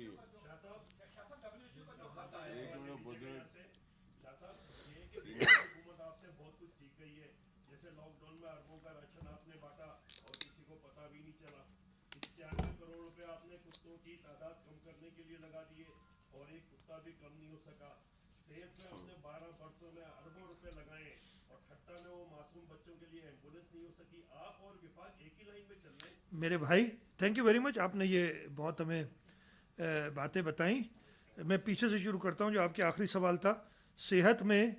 हुकूमत आपसे बहुत कुछ सीख गई है। जैसे लॉकडाउन में अरबों का राशन आपने बांटा और किसी को पता भी नहीं चला। 91 करोड़ रुपए आपने कुत्तों की तादाद कम करने के लिए लगा दिए और एक कुत्ता भी कम नहीं हो सका। सेहत में आपने 12 वर्षों में अरबों रुपए लगाए और ठट्टा में वो मासूम बच्चों के लिए एम्बुलेंस नहीं हो सकी। आप और विभाग एक ही लाइन में चल रहे हैं। मेरे भाई थैंक यू वेरी मच, आपने ये बहुत हमें बातें बताई। मैं पीछे से शुरू करता हूँ, जो आपके आखिरी सवाल था। सेहत में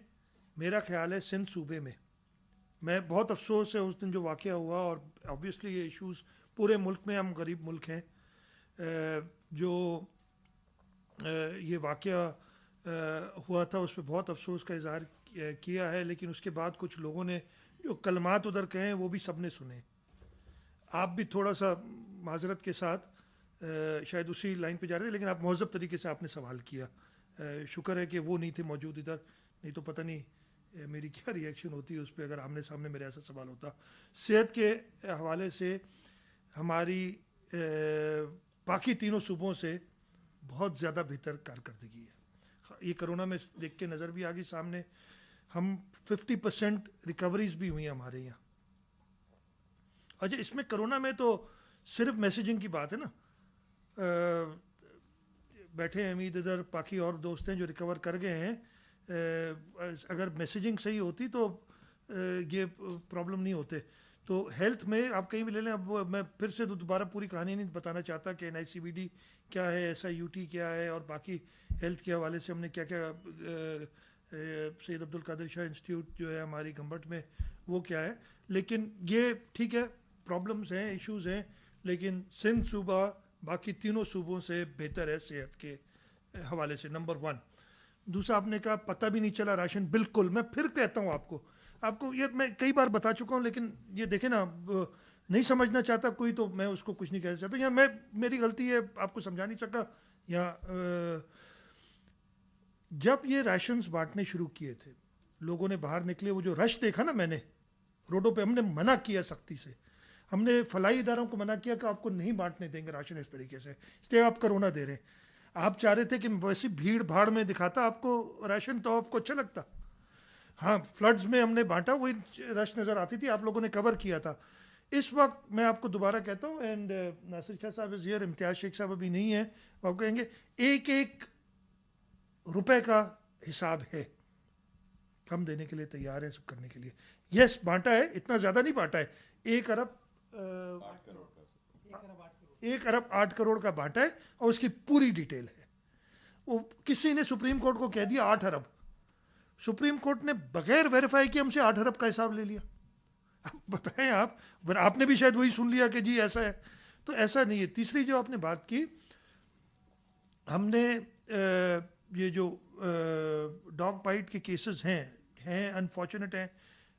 मेरा ख्याल है सिंध सूबे में, मैं बहुत अफसोस है उस दिन जो वाक़या हुआ, और ऑब्वियसली ये इश्यूज़ पूरे मुल्क में, हम गरीब मुल्क हैं, जो ये वाक़या हुआ था उस पर बहुत अफसोस का इज़हार किया है। लेकिन उसके बाद कुछ लोगों ने जो कलमात उधर कहे वो भी सब ने सुने। आप भी थोड़ा सा माजरत के साथ शायद उसी लाइन पे जा रहे थे, लेकिन आप महज़ब तरीके से आपने सवाल किया। शुक्र है कि वो नहीं थे मौजूद इधर, नहीं तो पता नहीं मेरी क्या रिएक्शन होती है उस पर, अगर आमने सामने मेरा ऐसा सवाल होता। सेहत के हवाले से हमारी बाकी तीनों सूबों से बहुत ज़्यादा बेहतर कारकर्दगी है। ये कोरोना में देख के नज़र भी आ गई सामने। हम 50% रिकवरीज भी हुई हमारे यहाँ, अच्छा, इसमें कोरोना में तो सिर्फ मैसेजिंग की बात है ना। बैठे हैं अमीद इधर, बाकी और दोस्त हैं जो रिकवर कर गए हैं। अगर मैसेजिंग सही होती तो ये प्रॉब्लम नहीं होते। तो हेल्थ में आप कहीं भी ले लें, अब मैं फिर से दोबारा पूरी कहानी नहीं बताना चाहता कि NICBD क्या है, SIUT क्या है, और बाकी हेल्थ के हवाले से हमने क्या क्या, सैयद अब्दुल कादिर शाह इंस्टीट्यूट जो है हमारी गंबट में, वो क्या है। लेकिन ये ठीक है, प्रॉब्लम्स हैं, इश्यूज़ हैं, लेकिन सिंध सूबा बाकी तीनों सूबों से बेहतर है सेहत के हवाले से, नंबर 1। दूसरा, आपने कहा पता भी नहीं चला राशन, बिल्कुल मैं फिर कहता हूँ आपको ये मैं कई बार बता चुका हूँ, लेकिन ये देखें ना, नहीं समझना चाहता कोई तो मैं उसको कुछ नहीं कह सकता, या मेरी गलती है, आपको समझा नहीं सका। या जब ये राशंस बांटने शुरू किए थे, लोगों ने बाहर निकले, वो जो रश देखा ना मैंने रोडों पे, हमने मना किया सख्ती से, हमने फलाई इदारों को मना किया कि आपको नहीं बांटने देंगे राशन इस तरीके से, इसलिए आप कोरोना दे रहे हैं। आप चाह रहे थे कि वैसी भीड़ भाड़ में दिखाता आपको राशन तो आपको अच्छा लगता। हाँ, फ्लड्स में हमने बांटा, वही रश नज़र आती थी, आप लोगों ने कवर किया था। इस वक्त मैं आपको दोबारा कहता हूँ, एंड नासिर शाह साहब इज़ हियर, इम्तियाज़ शेख साहब अभी नहीं है, वो आप कहेंगे एक एक रुपए का हिसाब है, हम देने के लिए तैयार हैं, सब करने के लिए। यस, बांटा है, इतना ज़्यादा नहीं बांटा है, 1 अरब 8 करोड़ का बांटा है, और उसकी पूरी डिटेल है। वो किसी ने सुप्रीम कोर्ट को कह दिया 8 अरब, सुप्रीम कोर्ट ने बगैर वेरीफाई किए हमसे 8 अरब का हिसाब ले लिया। अब बताएं आपने भी शायद वही सुन लिया कि जी ऐसा है, तो ऐसा नहीं है। तीसरी जो आपने बात की, हमने ये जो डॉग बाइट के केसेस हैं अनफॉर्चुनेट हैं,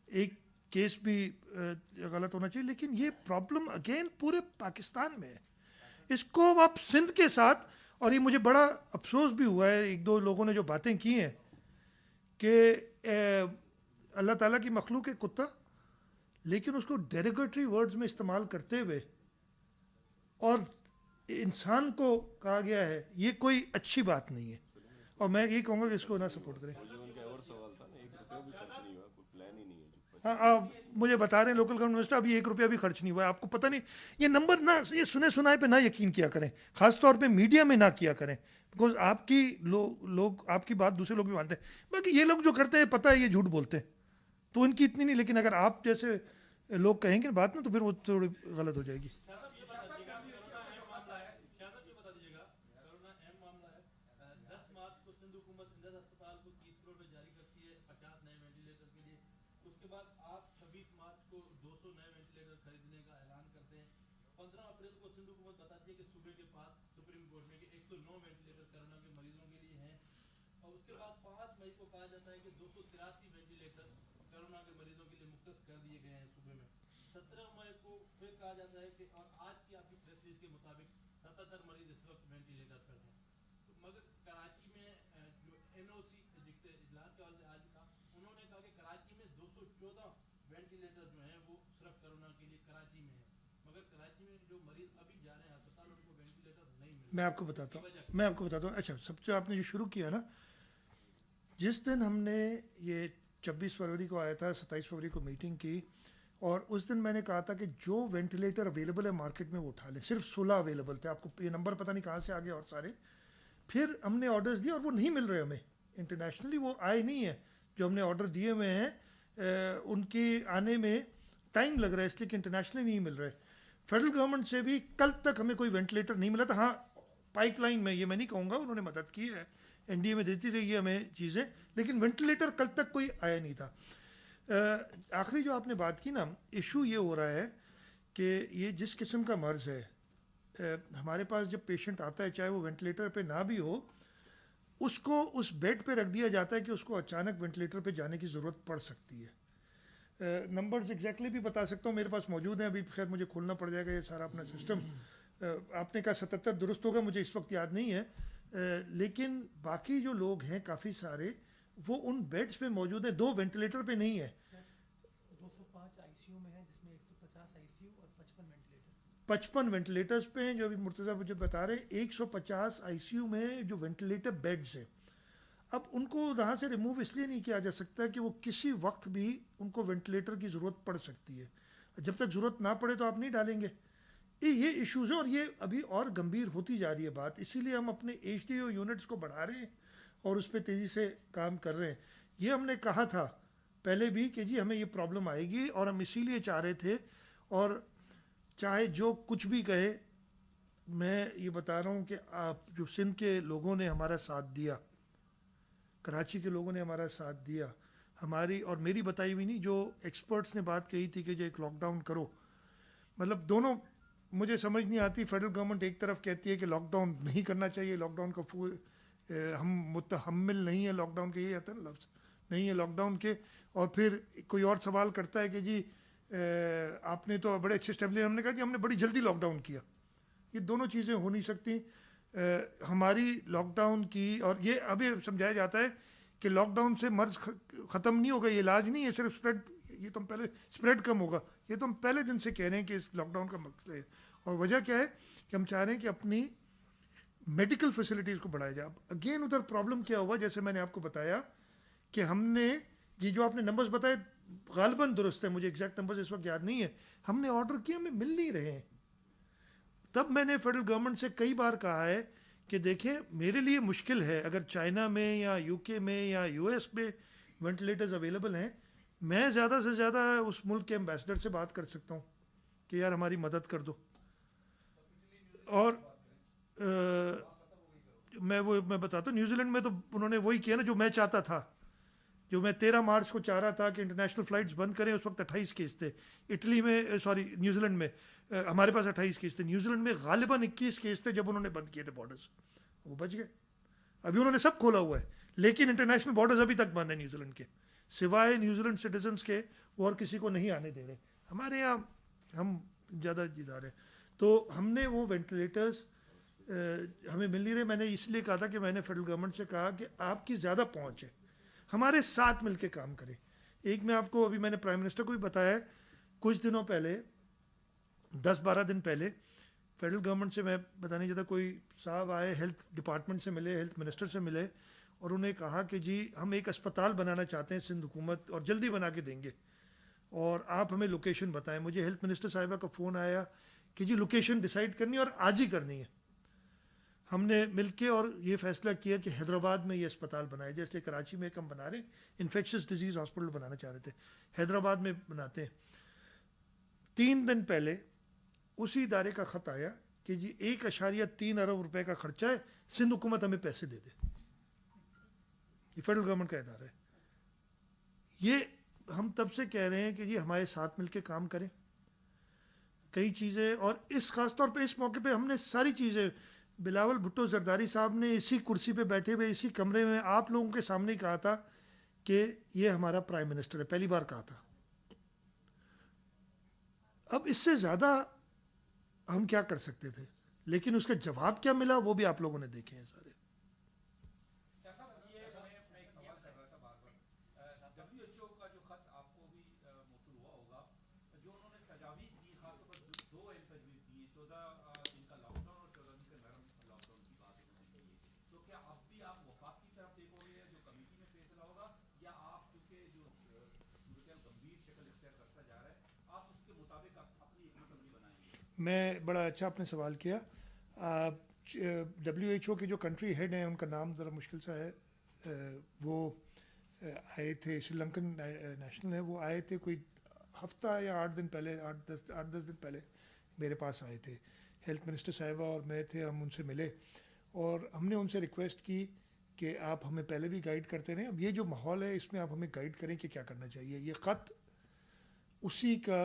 एक केस भी गलत होना चाहिए, लेकिन ये प्रॉब्लम अगेन पूरे पाकिस्तान में है। इसको आप सिंध के साथ, और ये मुझे बड़ा अफसोस भी हुआ है, एक दो लोगों ने जो बातें की हैं कि अल्लाह ताला की मखलूक है कुत्ता, लेकिन उसको डेरोगेटरी वर्ड्स में इस्तेमाल करते हुए और इंसान को कहा गया है, ये कोई अच्छी बात नहीं है, और मैं यही कहूँगा कि इसको ना सपोर्ट करें। मुझे उनका और सवाल था ना, 1 रुपया भी खर्च नहीं हुआ, कोई प्लान ही नहीं है जो हाँ, आप मुझे बता रहे हैं लोकल गवर्नमेंट मिनिस्टर, अभी 1 रुपया भी खर्च नहीं हुआ है। आपको पता नहीं, ये नंबर ना, ये सुने सुनाए पे ना यकीन किया करें, खासतौर पे मीडिया में ना किया करें, बिकॉज आपकी लोग आपकी बात दूसरे लोग भी मानते हैं। बाकी ये लोग जो करते हैं, पता है ये झूठ बोलते हैं, तो इनकी इतनी नहीं, लेकिन अगर आप जैसे लोग कहेंगे बात ना, तो फिर वो थोड़ी गलत हो जाएगी। कहा जाता है कि 283 वेंटिलेटर कोरोना के मरीजों के लिए मुख्तस कर दिए गए हैं सूबे में। 17 मई को फिर कहा जाता है कि, और आज की आपकी प्रेस रिलीज के मुताबिक 77 मरीज इस वक्त वेंटिलेटर पर हैं। तो मगर कराची में जो NOC इजलास के हवाले से आज था, उन्होंने कहा कि कराची में 214 वेंटिलेटर जो हैं वो सिर्फ कोरोना के लिए कराची में है, मगर कराची में जो मरीज अभी जा रहे हैं अस्पताल, उनको वेंटिलेटर नहीं मिल। मैं आपको बताता हूँ। अच्छा, सबसे आपने जो शुरू किया ना, जिस दिन हमने ये 26 फरवरी को आया था, 27 फरवरी को मीटिंग की, और उस दिन मैंने कहा था कि जो वेंटिलेटर अवेलेबल है मार्केट में वो उठा लें। सिर्फ 16 अवेलेबल थे, आपको ये नंबर पता नहीं कहाँ से आ गए और सारे। फिर हमने ऑर्डर्स दिए और वो नहीं मिल रहे हमें इंटरनेशनली, वो आए नहीं है जो हमने ऑर्डर दिए हुए हैं, उनके आने में टाइम लग रहा है, इसलिए कि इंटरनेशनली नहीं मिल रहे। फेडरल गवर्नमेंट से भी कल तक हमें कोई वेंटिलेटर नहीं मिला था। हाँ, पाइपलाइन में, ये मैं नहीं कहूँगा, उन्होंने मदद की है, NDA में देती रही है हमें चीज़ें, लेकिन वेंटिलेटर कल तक कोई आया नहीं था। आखिरी जो आपने बात की ना, इशू ये हो रहा है कि ये जिस किस्म का मर्ज़ है, हमारे पास जब पेशेंट आता है, चाहे वो वेंटिलेटर पे ना भी हो, उसको उस बेड पे रख दिया जाता है कि उसको अचानक वेंटिलेटर पे जाने की ज़रूरत पड़ सकती है। नंबर्स एग्जैक्टली भी बता सकता हूँ, मेरे पास मौजूद हैं, अभी खैर मुझे खोलना पड़ जाएगा ये सारा अपना सिस्टम। आपने कहा 77 दुरुस्त होगा, मुझे इस वक्त याद नहीं है, लेकिन बाकी जो लोग हैं काफ़ी सारे, वो उन बेड्स पे मौजूद है, 2 वेंटिलेटर पे नहीं है। 205 ICU में है, जिसमें 150 ICU और 55 वेंटिलेटर। 55 वेंटिलेटर्स पे हैं, जो अभी मुर्तज़ा मुझे बता रहे हैं। 150 ICU में जो वेंटिलेटर बेड्स हैं, अब उनको वहाँ से रिमूव इसलिए नहीं किया जा सकता कि वो किसी वक्त भी उनको वेंटिलेटर की ज़रूरत पड़ सकती है, जब तक ज़रूरत ना पड़े तो आप नहीं डालेंगे। ये इश्यूज़ है और ये अभी और गंभीर होती जा रही है बात, इसीलिए हम अपने HDO यूनिट्स को बढ़ा रहे हैं और उस पर तेज़ी से काम कर रहे हैं। ये हमने कहा था पहले भी कि जी हमें ये प्रॉब्लम आएगी और हम इसीलिए चाह रहे थे, और चाहे जो कुछ भी कहे, मैं ये बता रहा हूँ कि आप जो सिंध के लोगों ने हमारा साथ दिया, कराची के लोगों ने हमारा साथ दिया, हमारी और मेरी बताई हुई नहीं, जो एक्सपर्ट्स ने बात कही थी कि जो एक लॉकडाउन करो, मतलब दोनों मुझे समझ नहीं आती। फेडरल गवर्नमेंट एक तरफ कहती है कि लॉकडाउन नहीं करना चाहिए, लॉकडाउन का हम मुतहम्मिल नहीं है लॉकडाउन के, ये आता है ना लफ्ज़, नहीं है लॉकडाउन के, और फिर कोई और सवाल करता है कि जी आपने तो बड़े अच्छे स्टेप लिए, हमने कहा कि हमने बड़ी जल्दी लॉकडाउन किया। ये दोनों चीज़ें हो नहीं सकती। हमारी लॉकडाउन की, और ये अभी समझाया जाता है कि लॉकडाउन से मर्ज ख़त्म नहीं होगा, ये इलाज नहीं है, सिर्फ स्प्रेड, ये तो हम पहले स्प्रेड कम होगा, ये तो हम पहले दिन से कह रहे हैं कि इस लॉकडाउन का मकसद है। और वजह क्या है कि हम चाह रहे हैं कि अपनी मेडिकल फैसिलिटीज़ को बढ़ाया जाए। अगेन उधर प्रॉब्लम क्या हुआ, जैसे मैंने आपको बताया कि हमने ये जो आपने नंबर्स बताए गालिबन दुरुस्त है, मुझे एग्जैक्ट नंबर्स इस वक्त याद नहीं है, हमने ऑर्डर किए, हमें मिल नहीं रहे हैं। तब मैंने फेडरल गवर्नमेंट से कई बार कहा है कि देखें, मेरे लिए मुश्किल है, अगर चाइना में या UK में या US में वेंटिलेटर्स अवेलेबल हैं, मैं ज़्यादा से ज़्यादा उस मुल्क के एम्बेसडर से बात कर सकता हूँ कि यार हमारी मदद कर दो। और मैं बताता हूँ, न्यूजीलैंड में तो उन्होंने वही किया ना जो मैं चाहता था, जो मैं 13 मार्च को चाह रहा था कि इंटरनेशनल फ़्लाइट्स बंद करें। उस वक्त 28 केस थे इटली में, सॉरी न्यूजीलैंड में, हमारे पास 28 केस थे, न्यूजीलैंड में गालिबन 21 केस थे जब उन्होंने बंद किए थे बॉर्डर्स, वो बच गए। अभी उन्होंने सब खोला हुआ है, लेकिन इंटरनेशनल बॉर्डर्स अभी तक बंद है न्यूजीलैंड के, सिवाय न्यूजीलैंड सिटीजन्स के वो और किसी को नहीं आने दे रहे। हमारे यहाँ हम ज़्यादा जिदार हैं, तो हमने वो वेंटिलेटर्स हमें मिल नहीं रहे। मैंने इसलिए कहा था कि मैंने फेडरल गवर्नमेंट से कहा कि आपकी ज़्यादा पहुँच है, हमारे साथ मिलके काम करें। एक मैं आपको, अभी मैंने प्राइम मिनिस्टर को भी बताया है, कुछ दिनों पहले 10-12 दिन पहले फेडरल गवर्नमेंट से मैं बताने चाहता, कोई साहब आए, हेल्थ डिपार्टमेंट से मिले, हेल्थ मिनिस्टर से मिले, और उन्हें कहा कि जी हम एक अस्पताल बनाना चाहते हैं सिंध हुकूमत, और जल्दी बना के देंगे, और आप हमें लोकेशन बताएं। मुझे हेल्थ मिनिस्टर साहिबा का फ़ोन आया कि जी लोकेशन डिसाइड करनी है और आज ही करनी है। हमने मिलके और ये फ़ैसला किया कि हैदराबाद में ये अस्पताल बनाए, जैसे कराची में एक हम बना रहे हैं, इन्फेक्शस डिजीज़ हॉस्पिटल बनाना चाह रहे थे, हैदराबाद में बनाते हैं। 3 दिन पहले उसी इदारे का ख़त आया कि जी 1.3 अरब रुपए का खर्चा है, सिंध हुकूमत हमें पैसे दे दे। ये फेडरल गवर्नमेंट का इदारा है। ये हम तब से कह रहे हैं कि जी हमारे साथ मिलके काम करें कई चीज़ें, और इस ख़ास तौर पे इस मौके पे हमने सारी चीज़ें, बिलावल भुट्टो जरदारी साहब ने इसी कुर्सी पे बैठे हुए इसी कमरे में आप लोगों के सामने कहा था कि ये हमारा प्राइम मिनिस्टर है, पहली बार कहा था। अब इससे ज़्यादा हम क्या कर सकते थे, लेकिन उसका जवाब क्या मिला वो भी आप लोगों ने देखे हैं सारे। WHO का जो खत आपको भी मौसूल हुआ होगा, जो उन्होंने तजावीज़ दी, खासतौर पर 2 अहम तजवीज़ दी, 14 दिन का लॉकडाउन और 14 दिन का नरम लॉकडाउन की बात उन्होंने की है। तो क्या अब भी आप वफाक की तरफ देखोगे जो कमेटी में फैसला होगा, या आप क्योंकि जो सूरत गंभीर शक्ल इख्तियार करता जा रहा है, आप उसके मुताबिक अपनी एक मुकम्मल बनाएंगे? मैं, बड़ा अच्छा आपने सवाल किया। WHO के जो कंट्री हेड हैं, उनका नाम ज़रा मुश्किल सा है, वो आए थे, श्रीलंकन नेशनल है, वो आए थे कोई हफ्ता या 8 दिन पहले, 8-10 दिन पहले मेरे पास आए थे। हेल्थ मिनिस्टर साहिबा और मैं थे, हम उनसे मिले और हमने उनसे रिक्वेस्ट की कि आप हमें पहले भी गाइड करते रहें, अब ये जो माहौल है इसमें आप हमें गाइड करें कि क्या करना चाहिए। ये ख़त उसी का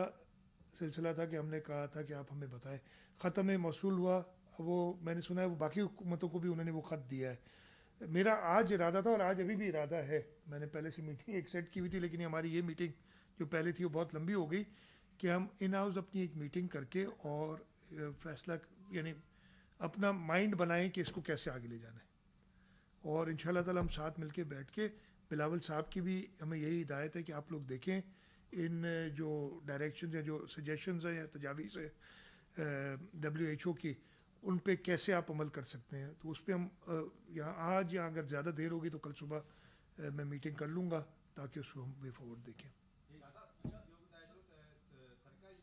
सिलसिला था कि हमने कहा था कि आप हमें बताएं। ख़त हमें मौसूल हुआ, वो मैंने सुना है वो बाकी हुकूमतों को भी उन्होंने वो ख़त दिया है। मेरा आज इरादा था और आज अभी भी इरादा है, मैंने पहले से मीटिंग एक सेट की हुई थी, लेकिन हमारी ये मीटिंग जो पहले थी वो बहुत लंबी हो गई, कि हम इन हाउस अपनी एक मीटिंग करके और फ़ैसला, यानी अपना माइंड बनाएं कि इसको कैसे आगे ले जाना है। और इंशाल्लाह ताला हम साथ मिलके बैठ के, बिलावल साहब की भी हमें यही हिदायत है कि आप लोग देखें इन जो डायरेक्शन या जो सजेशंस हैं या तजावीज़ हैं WHO की, उन पे कैसे आप अमल कर सकते हैं। तो उस पर हम यहाँ आज या अगर ज़्यादा देर होगी तो कल सुबह मैं मीटिंग कर लूँगा ताकि उसको हम वे फॉरवर्ड देखें। सरकारी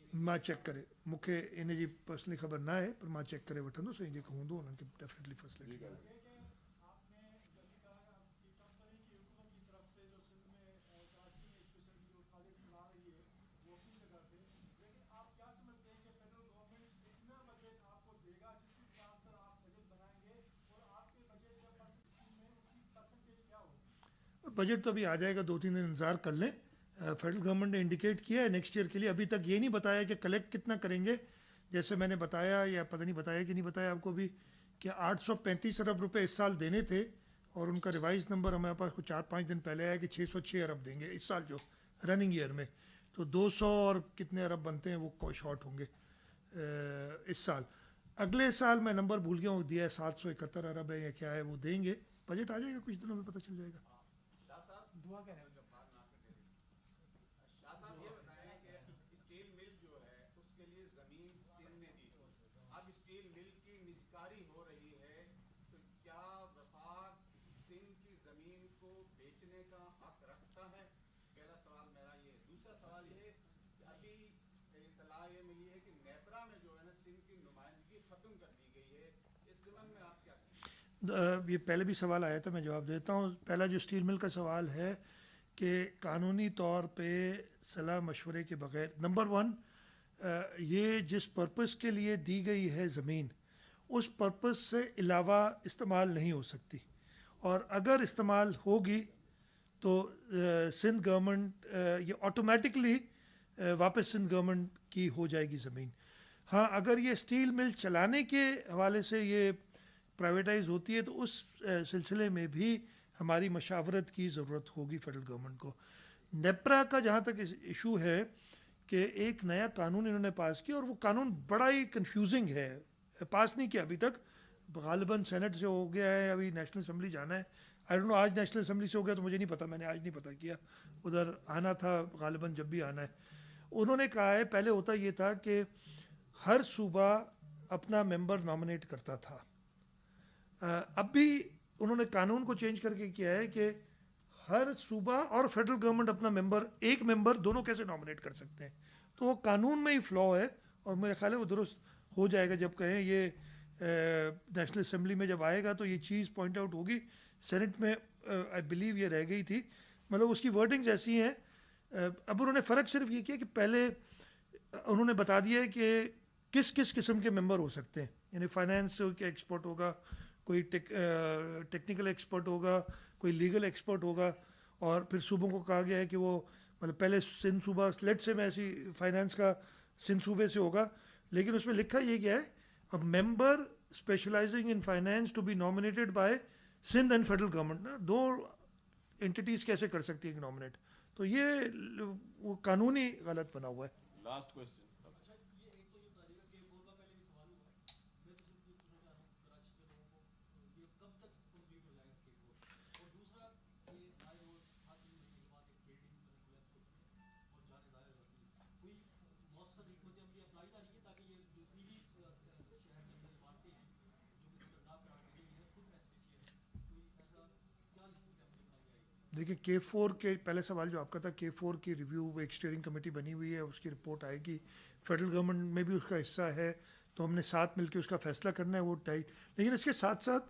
मां चेक करे, मूंखे इन जी पर्सनली ख़बर न आहे, पर मां चेक करे वठंदुसि ऐं जेको हूंदो उन्हनि खे डेफिनेटली फैसिलिटी आपने जैसे कहा कि कंपनी की हुकूमत की तरफ से जो सिंध में कराची में स्पेशली जो प्रोजेक्ट चला रही है वो अपनी जगह पे, लेकिन आप क्या समझते हैं कि फेडरल गवर्नमेंट कितना बजट आपको देगा जिसके हिसाब पर आप बजट बनाएंगे, और आपके बजट जब बजट स्कीम में उसकी परसेंटेज क्या होगी? बजट तो अभी आ जाएगा, 2-3 दिन इंतज़ार कर लें। फेडरल गवर्नमेंट ने इंडिकेट किया है नेक्स्ट ईयर के लिए, अभी तक ये नहीं बताया कि कलेक्ट कितना करेंगे। जैसे मैंने बताया, या पता नहीं बताया कि नहीं बताया आपको भी, कि 835 अरब रुपए इस साल देने थे, और उनका रिवाइज नंबर हमारे पास कुछ 4-5 दिन पहले आया कि 606 अरब देंगे इस साल, जो रनिंग ईयर में। तो 200 और कितने अरब बनते हैं वो शॉर्ट होंगे इस साल। अगले साल मैं नंबर भूल गया हूँ, दिया है 771 अरब है या क्या है, वो देंगे। बजट आ जाएगा, कुछ दिनों में पता चल जाएगा। दुआ करें। शाह साहब ये बताएं कि स्टील मिल जो है उसके लिए जमीन सिंध ने दी थी, अब स्टील मिल की निजकारी हो रही है, तो क्या वफाक सिंध की जमीन को बेचने का हक रखता है? पहला सवाल मेरा ये। दूसरा सवाल ये है कि अभी इत्तला ये मिली है कि नेपरा में जो है ना सिंध की नुमाइंदगी खत्म कर दी गई है, इस संबंध में आप क्या कहेंगे? ये पहले भी सवाल आया था, मैं जवाब देता हूँ। पहला जो स्टील मिल का सवाल है कि कानूनी तौर पे सलाह मशवरे के बगैर, नंबर वन, ये जिस पर्पस के लिए दी गई है ज़मीन, उस पर्पस से अलावा इस्तेमाल नहीं हो सकती, और अगर इस्तेमाल होगी तो सिंध गवर्नमेंट ये ऑटोमेटिकली वापस सिंध गवर्नमेंट की हो जाएगी ज़मीन। हाँ, अगर ये स्टील मिल चलाने के हवाले से ये प्राइवेटाइज होती है तो उस सिलसिले में भी हमारी मशावरत की ज़रूरत होगी फेडरल गवर्नमेंट को। नेपरा का जहाँ तक इशू है कि एक नया कानून इन्होंने पास किया, और वो कानून बड़ा ही कंफ्यूजिंग है, पास नहीं किया अभी तक, गालिबन सेनेट से हो गया है, अभी नेशनल असम्बली जाना है। आई डोंट नो आज नेशनल असम्बली से हो गया तो मुझे नहीं पता, मैंने आज नहीं पता किया, उधर आना था गालिबन जब भी आना है। उन्होंने कहा है, पहले होता ये था कि हर सूबा अपना मेंबर नॉमिनेट करता था, अब भी उन्होंने कानून को चेंज करके किया है कि हर सूबा और फेडरल गवर्नमेंट अपना मेंबर, एक मेंबर दोनों कैसे नॉमिनेट कर सकते हैं। तो वो कानून में ही फ्लॉ है, और मेरे ख्याल है वो दुरुस्त हो जाएगा जब कहें ये नेशनल असम्बली में जब आएगा तो ये चीज़ पॉइंट आउट होगी। सेनेट में आई बिलीव ये रह गई थी, मतलब उसकी वर्डिंग्स ऐसी हैं। अब उन्होंने फ़र्क सिर्फ ये किया कि पहले उन्होंने बता दिया है कि किस किस किस्म के मेंबर हो सकते हैं, यानी फाइनेंस के एक्सपर्ट होगा, कोई टेक्निकल एक्सपर्ट होगा, कोई लीगल एक्सपर्ट होगा, और फिर सूबों को कहा गया है कि वो, मतलब पहले सिंध सूबा लेट से मैं ऐसी फाइनेंस का सिंध सूबे से होगा, लेकिन उसमें लिखा ये गया है, a member specialising in finance to be nominated by Sindh and federal government ना, दो एंटिटीज़ कैसे कर सकती है नॉमिनेट। तो ये वो कानूनी गलत बना हुआ है। Last question. अच्छा, ये एक तो ये बताइएगा कि बोलना पहले भी सवाल हुआ, मैं तो सिर्फ पूछना चाह रहा हूँ कराची के लोगों को, ये कब तक कंप्लीट हो जाएगा केक बोर्ड? और दूसरा, ये हाई रोड 7 दिन के बाद एक बिल्डिंग कोलैप्स होती है और जाने ज़ाहिर होती है, कोई मौसम हिकमत अमली अपनाई जा रही है ताकि ये जितनी भी शहर के अंदर इमारतें हैं जो कि खतरनाक करार दी गई है खुद एस्पेशियल है, कोई ऐसा क्या हिकमत अमली अपनाई जाएगी? देखिए, K4 के पहले सवाल जो आपका था, K4 की रिव्यू, एक स्टीयरिंग कमेटी बनी हुई है, उसकी रिपोर्ट आएगी, फेडरल गवर्नमेंट में भी उसका हिस्सा है, तो हमने साथ मिलकर उसका फैसला करना है, वो टाइट। लेकिन इसके साथ साथ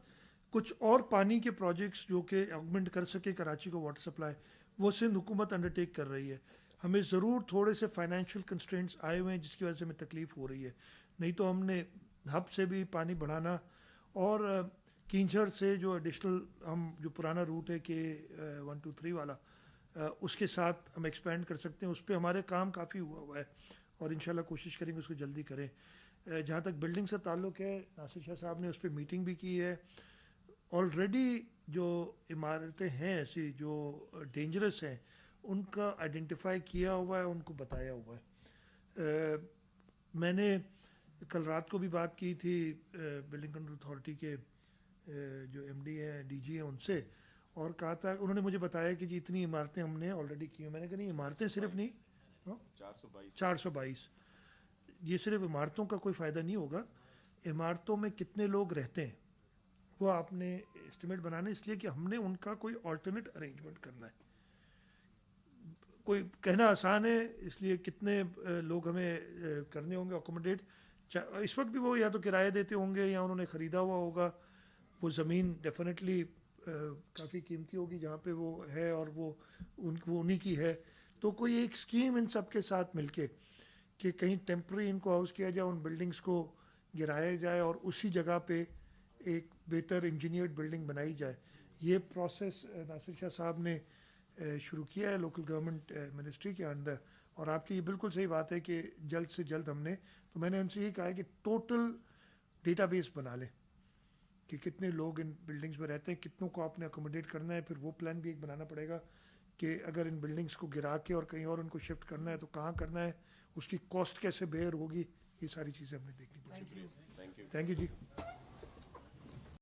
कुछ और पानी के प्रोजेक्ट्स जो कि ऑगमेंट कर सके कराची को वाटर सप्लाई, वो सिंध हुकूमत अंडरटेक कर रही है। हमें ज़रूर थोड़े से फाइनेंशियल कंस्ट्रेंट्स आए हुए हैं जिसकी वजह से हमें तकलीफ़ हो रही है, नहीं तो हमने हब से भी पानी बढ़ाना, और कींझर से जो एडिशनल हम जो पुराना रूट है कि 123 वाला, उसके साथ हम एक्सपेंड कर सकते हैं। उस पर हमारे काम काफ़ी हुआ है, और इंशाल्लाह कोशिश करेंगे उसको जल्दी करें। जहाँ तक बिल्डिंग से ताल्लुक़ है, नासिर शाह साहब ने उस पर मीटिंग भी की है। ऑलरेडी जो इमारतें हैं ऐसी जो डेंजरस हैं, उनका आइडेंटिफाई किया हुआ है, उनको बताया हुआ है। मैंने कल रात को भी बात की थी बिल्डिंग कंट्रोल अथॉरिटी के जो MD हैं, DG हैं, उनसे, और कहा था, उन्होंने मुझे बताया कि जी इतनी इमारतें हमने ऑलरेडी की हैं। मैंने कहा नहीं, इमारतें सिर्फ नहीं, 422, ये सिर्फ इमारतों का कोई फ़ायदा नहीं होगा, इमारतों में कितने लोग रहते हैं वो आपने एस्टिमेट बनाना है, इसलिए कि हमने उनका कोई ऑल्टरनेट अरेंजमेंट करना है। कोई कहना आसान है, इसलिए कितने लोग हमें करने होंगे अकोमोडेट। इस वक्त भी वो या तो किराए देते होंगे या उन्होंने ख़रीदा हुआ होगा। वो ज़मीन डेफिनेटली काफ़ी कीमती होगी जहाँ पे वो है, और वो उन्हीं की है। तो कोई एक स्कीम इन सब के साथ मिलके कि कहीं टेम्प्रेरी इनको हाउस किया जाए, उन बिल्डिंग्स को गिराया जाए और उसी जगह पे एक बेहतर इंजीनियर्ड बिल्डिंग बनाई जाए। ये प्रोसेस नासिर शाह साहब ने शुरू किया है लोकल गवर्नमेंट मिनिस्ट्री के अंडर। और आपकी ये बिल्कुल सही बात है कि जल्द से जल्द हमने, तो मैंने उनसे यही कहा है कि टोटल डेटाबेस बना लें कि कितने लोग इन बिल्डिंग्स में रहते हैं, कितनों को आपने अकोमोडेट करना है। फिर वो प्लान भी एक बनाना पड़ेगा कि अगर इन बिल्डिंग्स को गिरा के और कहीं और उनको शिफ्ट करना है तो कहाँ करना है, उसकी कॉस्ट कैसे बेयर होगी, ये सारी चीज़ें हमने देखनी पड़ेगी। Thank you. Thank you ji.